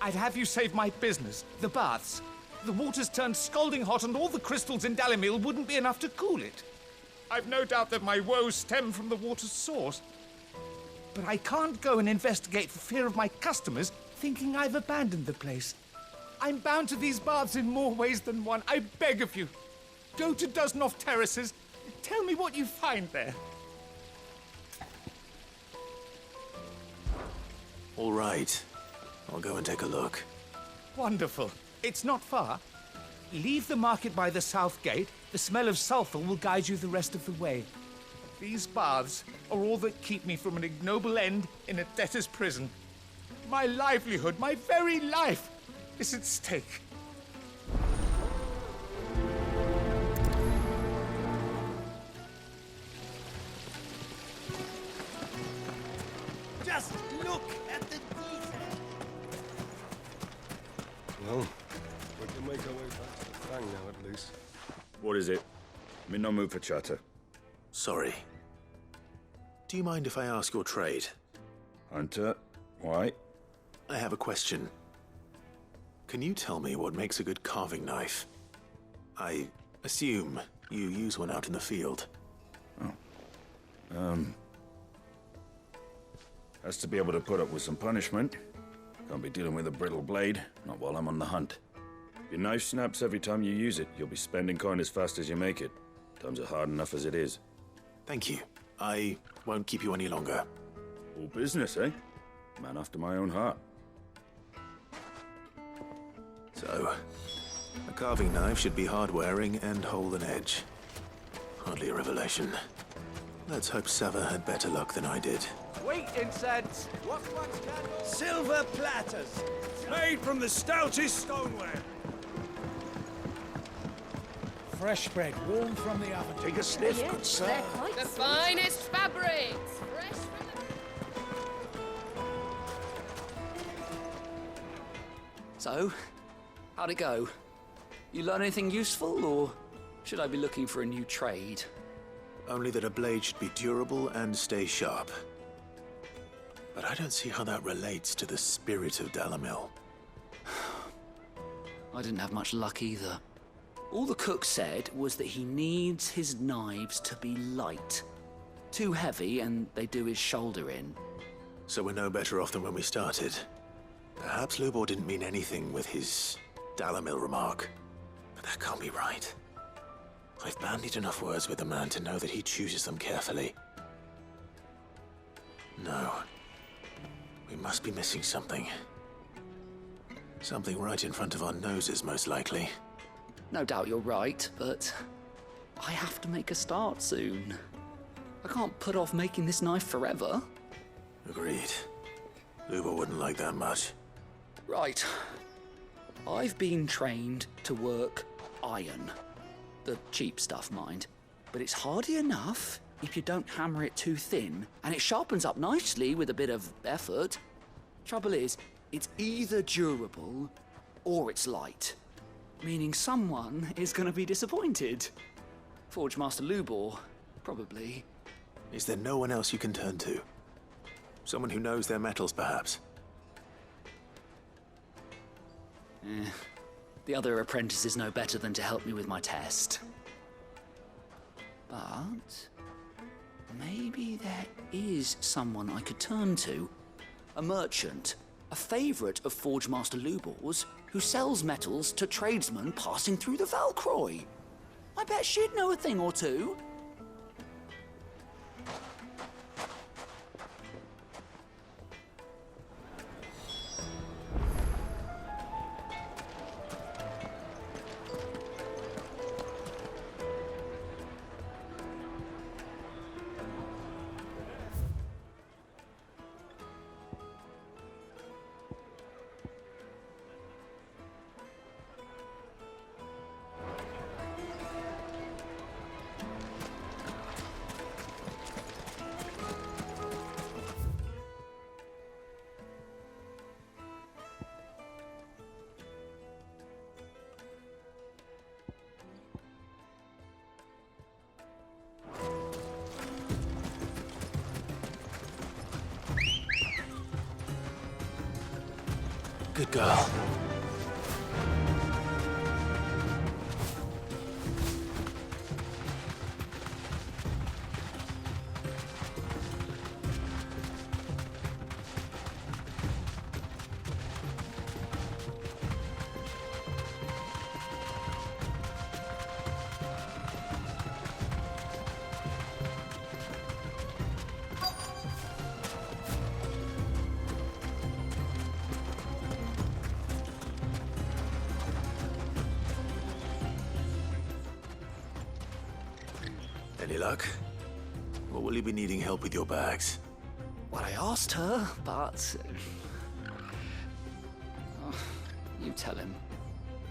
Speaker 17: I'd have you save my business, the baths. The water's turned scalding hot and all the crystals in Dalimil wouldn't be enough to cool it. I've no doubt that my woes stem from the water's source. But I can't go and investigate for fear of my customers thinking I've abandoned the place. I'm bound to these baths in more ways than one. I beg of you. Go to Dusnoff Terraces. Tell me what you find there.
Speaker 1: All right. I'll go and take a look.
Speaker 17: Wonderful. It's not far. Leave the market by the south gate. The smell of sulfur will guide you the rest of the way. These baths are all that keep me from an ignoble end in a debtor's prison. My livelihood, my very life, is at stake. Just look at the detail.
Speaker 9: Well, we can make our way back to the Fang now, at least. What is it? I'm in no mood for chatter.
Speaker 1: Sorry. Do you mind if I ask your trade?
Speaker 9: Hunter, why?
Speaker 1: I have a question. Can you tell me what makes a good carving knife? I assume you use one out in the field.
Speaker 9: Has to be able to put up with some punishment. Can't be dealing with a brittle blade, not while I'm on the hunt. Your knife snaps every time you use it. You'll be spending coin as fast as you make it. Times are hard enough as it is.
Speaker 1: Thank you. I won't keep you any longer.
Speaker 9: All business, eh? Man after my own heart.
Speaker 1: So, a carving knife should be hard-wearing and hold an edge. Hardly a revelation. Let's hope Sava had better luck than I did.
Speaker 17: Wheat incense. Wax candles.
Speaker 2: Silver platters, made from the stoutest stoneware.
Speaker 17: Fresh bread, warm from the oven.
Speaker 2: Take a sniff, good sir.
Speaker 6: They're quite
Speaker 5: The
Speaker 6: sweet.
Speaker 5: finest fabrics! Fresh from the...
Speaker 3: So, how'd it go? You learn anything useful, or should I be looking for a new trade?
Speaker 1: Only that a blade should be durable and stay sharp. But I don't see how that relates to the spirit of Dalimil.
Speaker 3: I didn't have much luck either. All the cook said was that he needs his knives to be light. Too heavy and they do his shoulder in.
Speaker 1: So we're no better off than when we started. Perhaps Lubor didn't mean anything with his Dalimil remark. But that can't be right. I've bandied enough words with the man to know that he chooses them carefully. No. We must be missing something. Something right in front of our noses, most likely.
Speaker 3: No doubt you're right, but I have to make a start soon. I can't put off making this knife forever.
Speaker 1: Agreed. Luba wouldn't like that much.
Speaker 3: Right. I've been trained to work iron. The cheap stuff, mind. But it's hardy enough if you don't hammer it too thin, and it sharpens up nicely with a bit of effort. Trouble is, it's either durable or it's light. Meaning someone is gonna be disappointed. Forge Master Lubor, probably.
Speaker 1: Is there no one else you can turn to? Someone who knows their metals, perhaps?
Speaker 3: The other apprentices know better than to help me with my test. But maybe there is someone I could turn to. A merchant, a favourite of Forge Master Lubor's, who sells metals to tradesmen passing through the Valcroy. I bet she'd know a thing or two.
Speaker 1: Good girl. Any luck? Or will you be needing help with your bags?
Speaker 3: Well, I asked her, but... you tell him.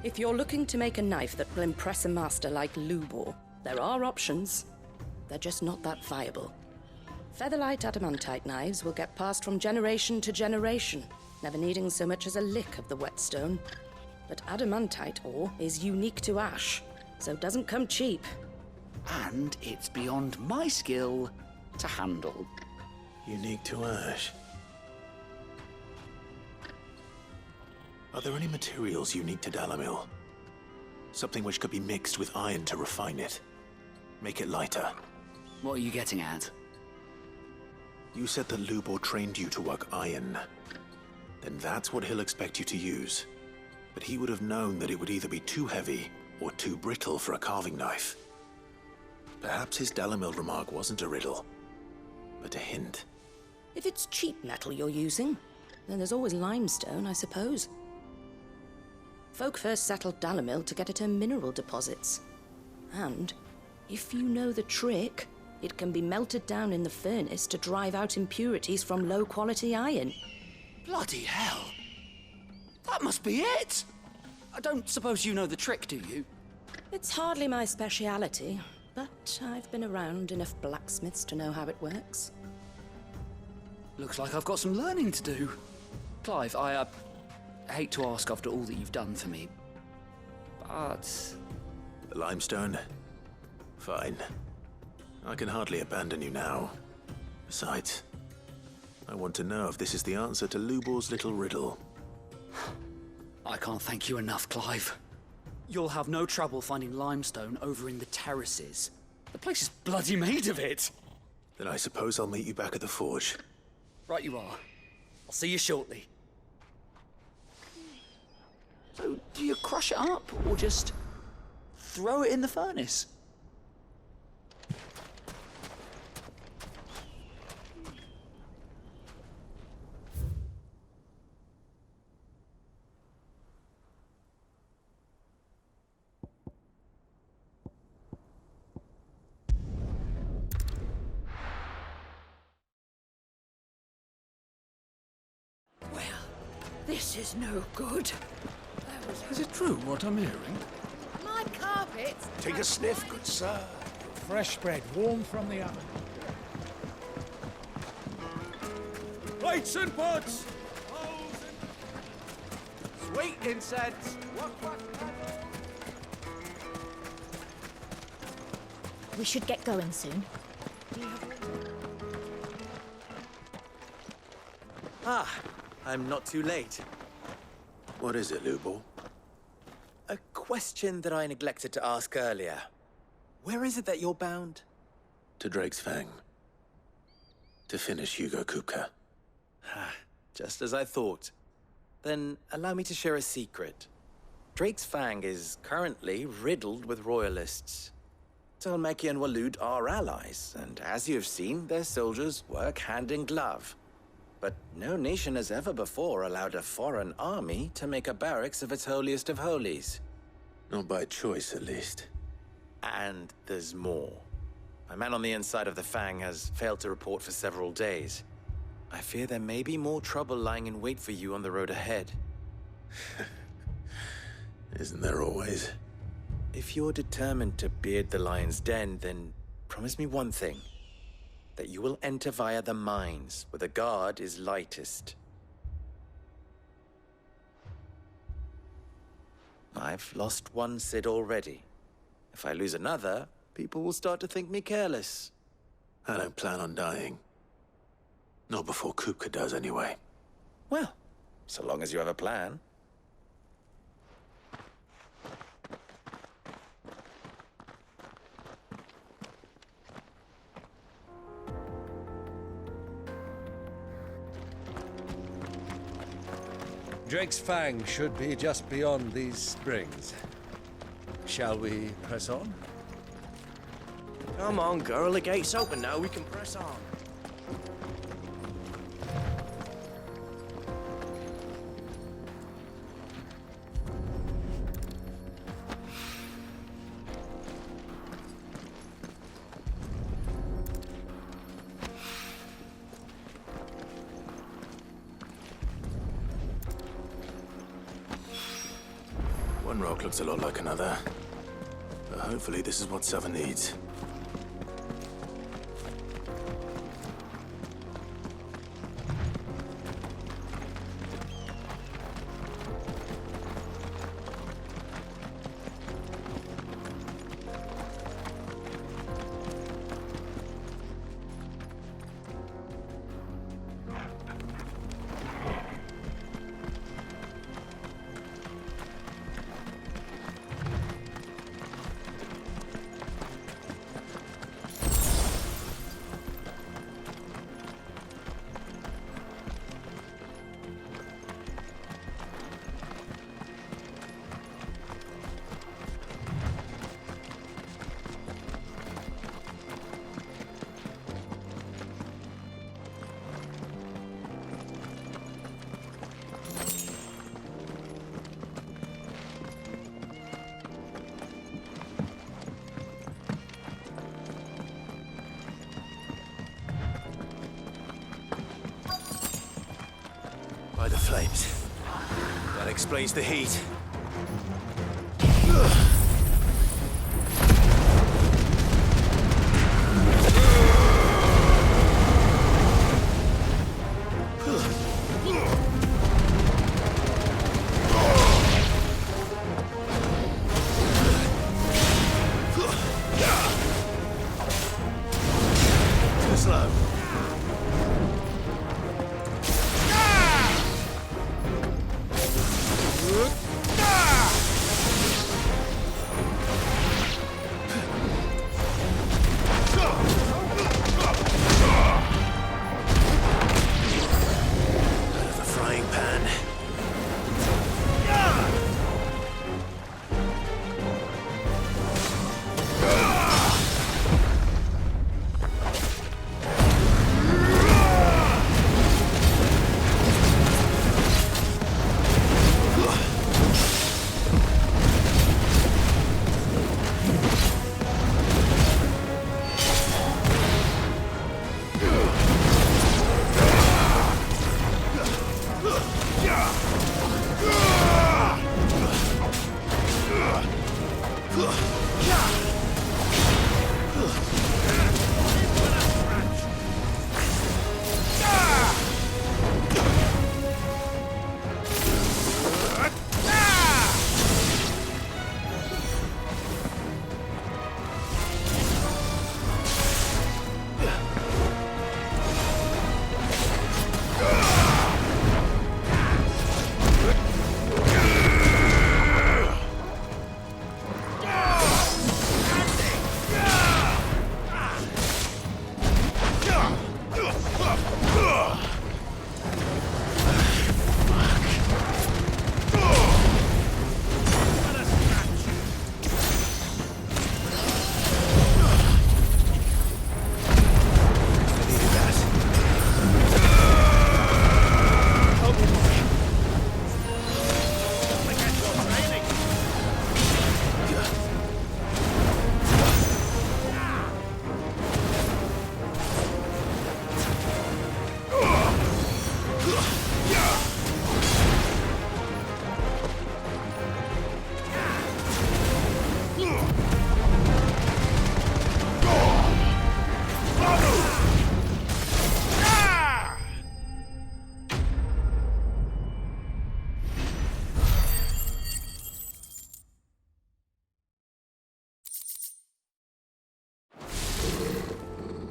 Speaker 4: If you're looking to make a knife that will impress a master like Lubor, there are options. They're just not that viable. Featherlight adamantite knives will get passed from generation to generation, never needing so much as a lick of the whetstone. But adamantite ore is unique to ash, so it doesn't come cheap.
Speaker 3: And it's beyond my skill to handle.
Speaker 1: Unique to ash. Are there any materials unique to Dalamil? Something which could be mixed with iron to refine it. Make it lighter.
Speaker 3: What are you getting at?
Speaker 1: You said that Lubor trained you to work iron. Then that's what he'll expect you to use. But he would have known that it would either be too heavy or too brittle for a carving knife. Perhaps his Dalamil remark wasn't a riddle, but a hint.
Speaker 4: If it's cheap metal you're using, then there's always limestone, I suppose. Folk first settled Dalamil to get at her mineral deposits. And, if you know the trick, it can be melted down in the furnace to drive out impurities from low-quality iron.
Speaker 3: Bloody hell! That must be it! I don't suppose you know the trick, do you?
Speaker 4: It's hardly my speciality, but I've been around enough blacksmiths to know how it works.
Speaker 3: Looks like I've got some learning to do. Clive, I hate to ask after all that you've done for me, but...
Speaker 1: The limestone? Fine. I can hardly abandon you now. Besides, I want to know if this is the answer to Lubor's little riddle.
Speaker 3: I can't thank you enough, Clive. You'll have no trouble finding limestone over in the terraces. The place is bloody made of it.
Speaker 1: Then I suppose I'll meet you back at the forge.
Speaker 3: Right you are. I'll see you shortly. So, do you crush it up, or just throw it in the furnace?
Speaker 6: This is no good.
Speaker 2: Is it true what I'm hearing?
Speaker 6: My carpet.
Speaker 11: Take a sniff, good sir.
Speaker 12: Fresh bread, warm from the oven.
Speaker 2: Plates and pots!
Speaker 8: Sweet incense.
Speaker 13: We should get going soon.
Speaker 18: Ah, I'm not too late.
Speaker 1: What is it, Lubor?
Speaker 18: A question that I neglected to ask earlier. Where is it that you're bound?
Speaker 1: To Drake's Fang. To finish Hugo Kupka.
Speaker 18: Just as I thought. Then allow me to share a secret. Drake's Fang is currently riddled with royalists. Talmeki and Walud are allies, and as you have seen, their soldiers work hand in glove. But no nation has ever before allowed a foreign army to make a barracks of its holiest of holies.
Speaker 1: Not by choice, at least.
Speaker 18: And there's more. A man on the inside of the Fang has failed to report for several days. I fear there may be more trouble lying in wait for you on the road ahead.
Speaker 1: Isn't there always?
Speaker 18: If you're determined to beard the lion's den, then promise me one thing. That you will enter via the mines, where the guard is lightest. I've lost one Cid already. If I lose another, people will start to think me careless.
Speaker 1: I don't plan on dying. Not before Kupka does, anyway.
Speaker 18: Well, so long as you have a plan.
Speaker 2: Drake's Fang should be just beyond these springs. Shall we press on?
Speaker 8: Come on, girl. The gate's open now. We can press on.
Speaker 1: One rock looks a lot like another. But hopefully this is what Sava needs. By the flames. That explains the heat. Too slow.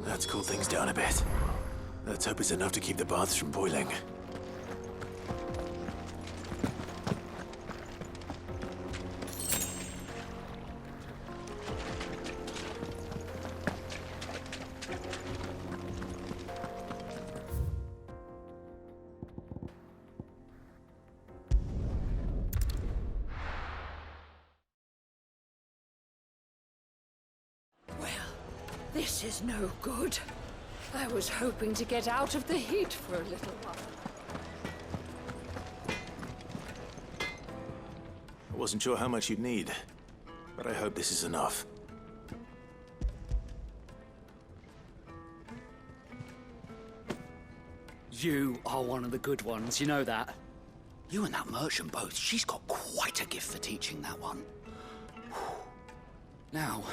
Speaker 1: Let's cool things down a bit. Let's hope it's enough to keep the baths from boiling.
Speaker 6: This is no good. I was hoping to get out of the heat for a little while.
Speaker 1: I wasn't sure how much you'd need, but I hope this is enough.
Speaker 3: You are one of the good ones, you know that? You and that merchant both, she's got quite a gift for teaching that one. Now,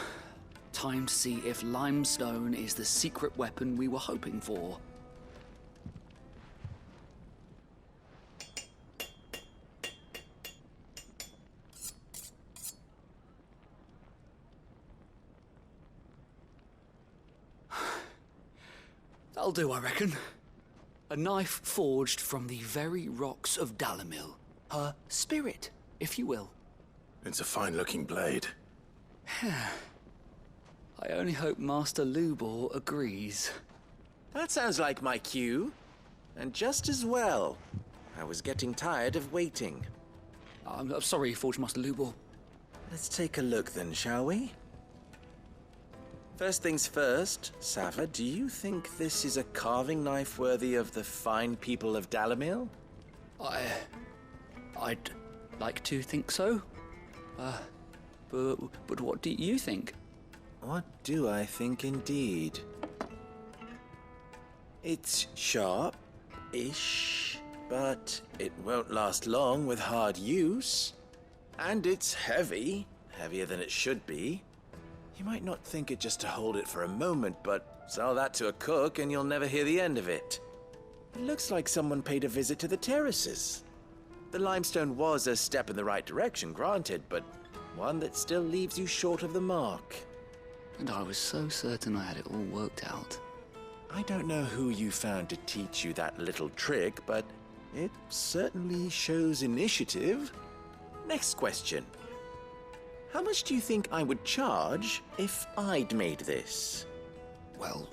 Speaker 3: time to see if limestone is the secret weapon we were hoping for. That'll do, I reckon. A knife forged from the very rocks of Dalimil. Her spirit, if you will.
Speaker 1: It's a fine-looking blade.
Speaker 3: I only hope Master Lubor agrees.
Speaker 18: That sounds like my cue. And just as well. I was getting tired of waiting.
Speaker 3: I'm sorry, Forge Master Lubor.
Speaker 18: Let's take a look then, shall we? First things first, Sava, do you think this is a carving knife worthy of the fine people of Dalimil?
Speaker 3: I'd like to think so. But what do you think?
Speaker 18: What do I think indeed? It's sharp-ish, but it won't last long with hard use. And it's heavy, heavier than it should be. You might not think it just to hold it for a moment, but sell that to a cook and you'll never hear the end of it. It looks like someone paid a visit to the terraces. The limestone was a step in the right direction, granted, but one that still leaves you short of the mark.
Speaker 3: And I was so certain I had it all worked out.
Speaker 18: I don't know who you found to teach you that little trick, but it certainly shows initiative. Next question. How much do you think I would charge if I'd made this?
Speaker 3: Well,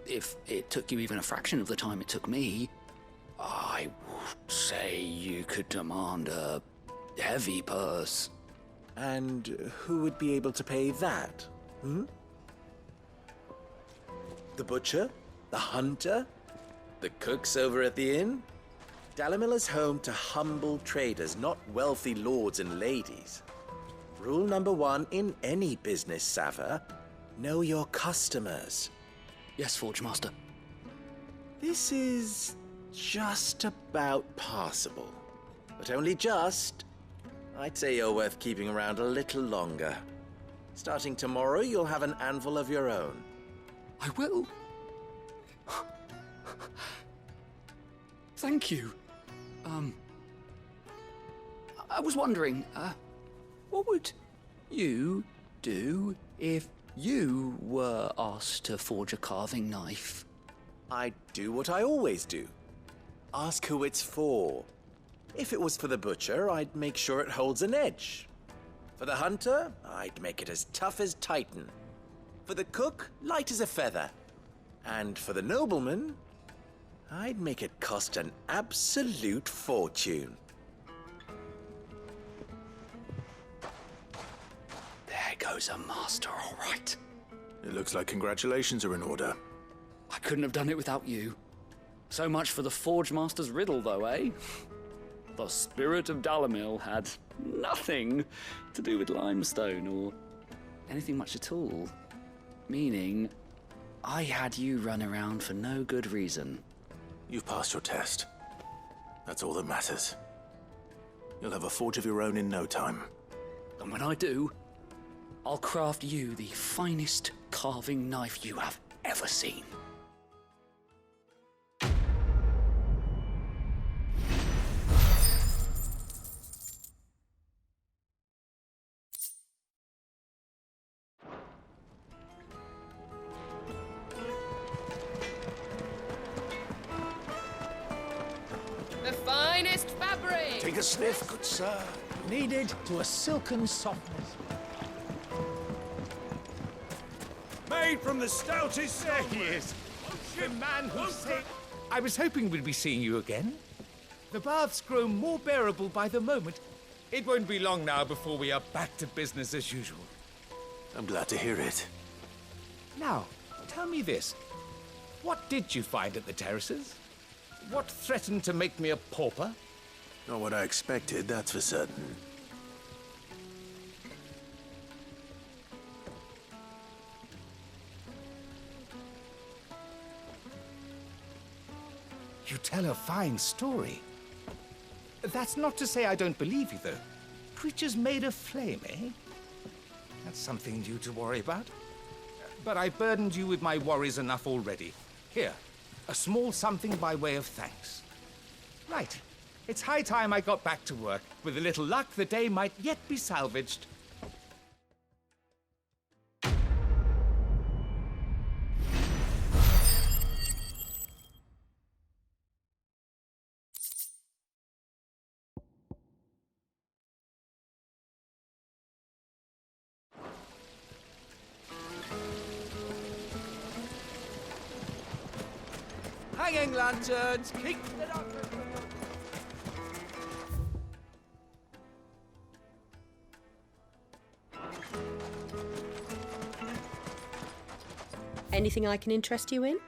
Speaker 3: if it took you even a fraction of the time it took me, I would say you could demand a heavy purse.
Speaker 18: And who would be able to pay that? The butcher? The hunter? The cooks over at the inn? Dalimil is home to humble traders, not wealthy lords and ladies. Rule number 1 in any business, Sava, know your customers.
Speaker 3: Yes, Forge Master.
Speaker 18: This is just about passable. But only just. I'd say you're worth keeping around a little longer. Starting tomorrow, you'll have an anvil of your own.
Speaker 3: I will. Thank you. I was wondering, what would you do if you were asked to forge a carving knife?
Speaker 18: I'd do what I always do. Ask who it's for. If it was for the butcher, I'd make sure it holds an edge. For the hunter, I'd make it as tough as Titan. For the cook, light as a feather. And for the nobleman, I'd make it cost an absolute fortune.
Speaker 3: There goes a master, all right.
Speaker 1: It looks like congratulations are in order.
Speaker 3: I couldn't have done it without you. So much for the Forge Master's riddle, though, eh? The spirit of Dalamil had nothing to do with limestone or anything much at all. Meaning, I had you run around for no good reason.
Speaker 1: You've passed your test. That's all that matters. You'll have a forge of your own in no time.
Speaker 3: And when I do, I'll craft you the finest carving knife you have ever seen.
Speaker 6: The finest fabric!
Speaker 12: Take a sniff, good sir. Kneaded to a silken softness.
Speaker 17: Made from the stoutest there he is. The man who saved... I was hoping we'd be seeing you again. The baths grow more bearable by the moment. It won't be long now before we are back to business as usual.
Speaker 1: I'm glad to hear it.
Speaker 17: Now, tell me this. What did you find at the terraces? What threatened to make me a pauper?
Speaker 1: Not what I expected, that's for certain.
Speaker 17: You tell a fine story. That's not to say I don't believe you, though. Creatures made of flame, eh? That's something new to worry about. But I've burdened you with my worries enough already. Here, a small something by way of thanks. Right. It's high time I got back to work. With a little luck, the day might yet be salvaged.
Speaker 2: Hanging lanterns, keep it up.
Speaker 15: Anything I can interest you in?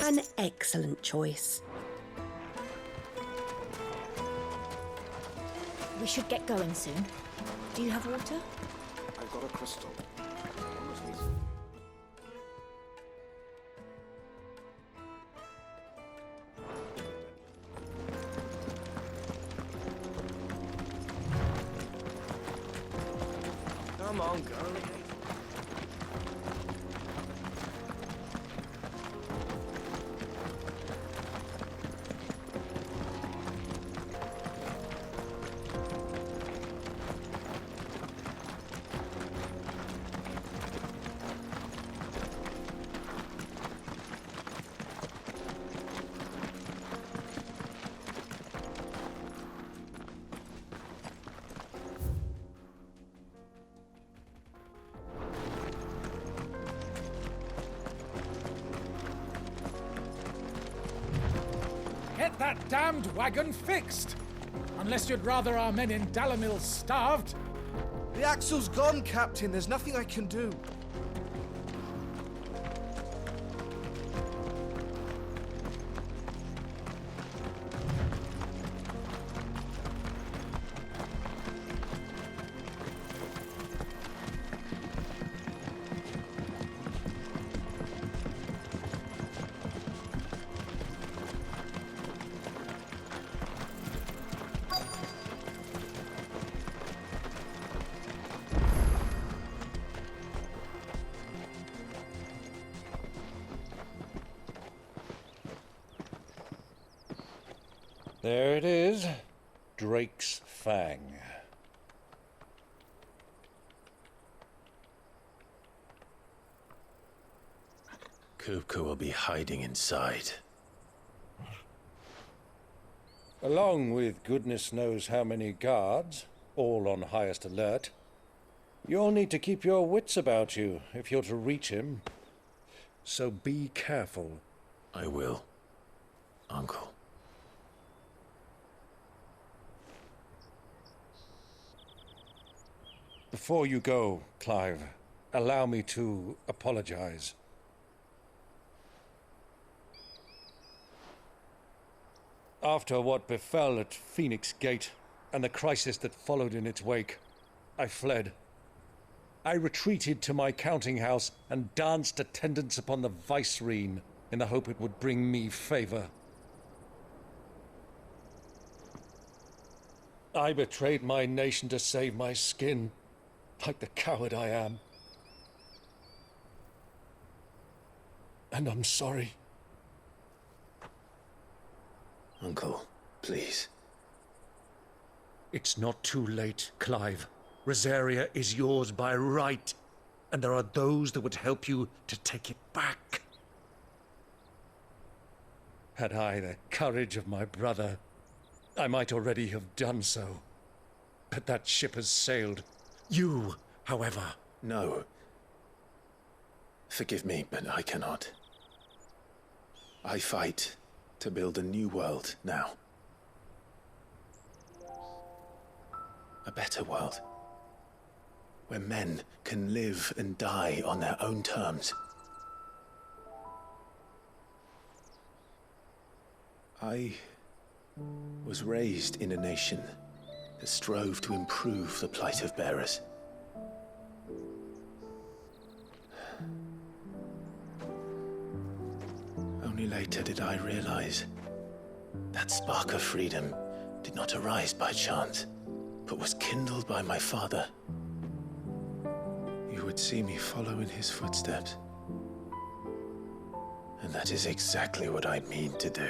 Speaker 15: An excellent choice.
Speaker 13: We should get going soon. Do you have water?
Speaker 12: I've got a crystal.
Speaker 2: Come on, girl.
Speaker 12: Get that damned wagon fixed! Unless you'd rather our men in Dalamil starved.
Speaker 2: The axle's gone, Captain. There's nothing I can do.
Speaker 16: There it is, Drake's Fang.
Speaker 1: Kupka will be hiding inside.
Speaker 16: Along with goodness knows how many guards, all on highest alert. You'll need to keep your wits about you if you're to reach him. So be careful.
Speaker 1: I will, Uncle.
Speaker 16: Before you go, Clive, allow me to apologize. After what befell at Phoenix Gate and the crisis that followed in its wake, I fled. I retreated to my counting house and danced attendance upon the vicereine in the hope it would bring me favor. I betrayed my nation to save my skin, like the coward I am. And I'm sorry.
Speaker 1: Uncle, please.
Speaker 16: It's not too late, Clive. Rosaria is yours by right, and there are those that would help you to take it back. Had I the courage of my brother, I might already have done so. But that ship has sailed. You, however...
Speaker 1: No. Forgive me, but I cannot. I fight to build a new world now. A better world. Where men can live and die on their own terms. I was raised in a nation that strove to improve the plight of bearers. Only later did I realize that spark of freedom did not arise by chance, but was kindled by my father. You would see me follow in his footsteps. And that is exactly what I mean to do.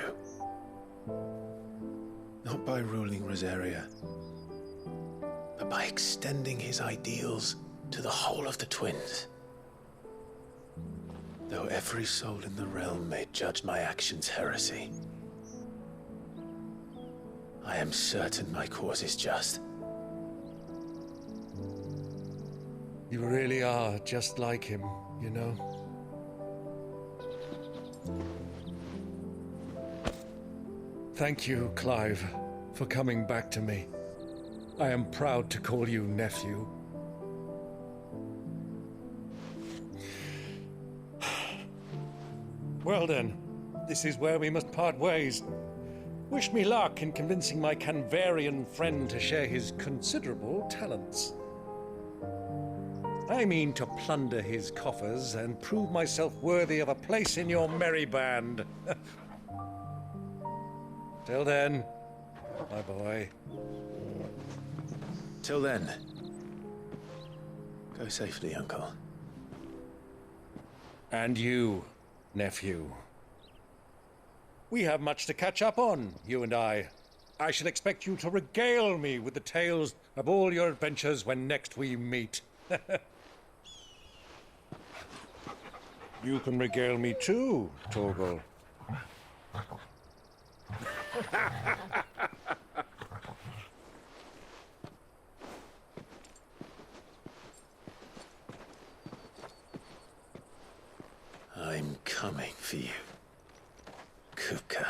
Speaker 1: Not by ruling Rosaria, but by extending his ideals to the whole of the twins. Though every soul in the realm may judge my actions heresy, I am certain my cause is just.
Speaker 16: You really are just like him, you know? Thank you, Clive, for coming back to me. I am proud to call you nephew. Well then, this is where we must part ways. Wish me luck in convincing my Canvarian friend to share his considerable talents. I mean to plunder his coffers and prove myself worthy of a place in your merry band. Till then, my boy.
Speaker 1: Till then, go safely, Uncle.
Speaker 16: And you, nephew. We have much to catch up on, you and I. I shall expect you to regale me with the tales of all your adventures when next we meet. You can regale me too, Torgal.
Speaker 1: I'm coming for you, Kupka.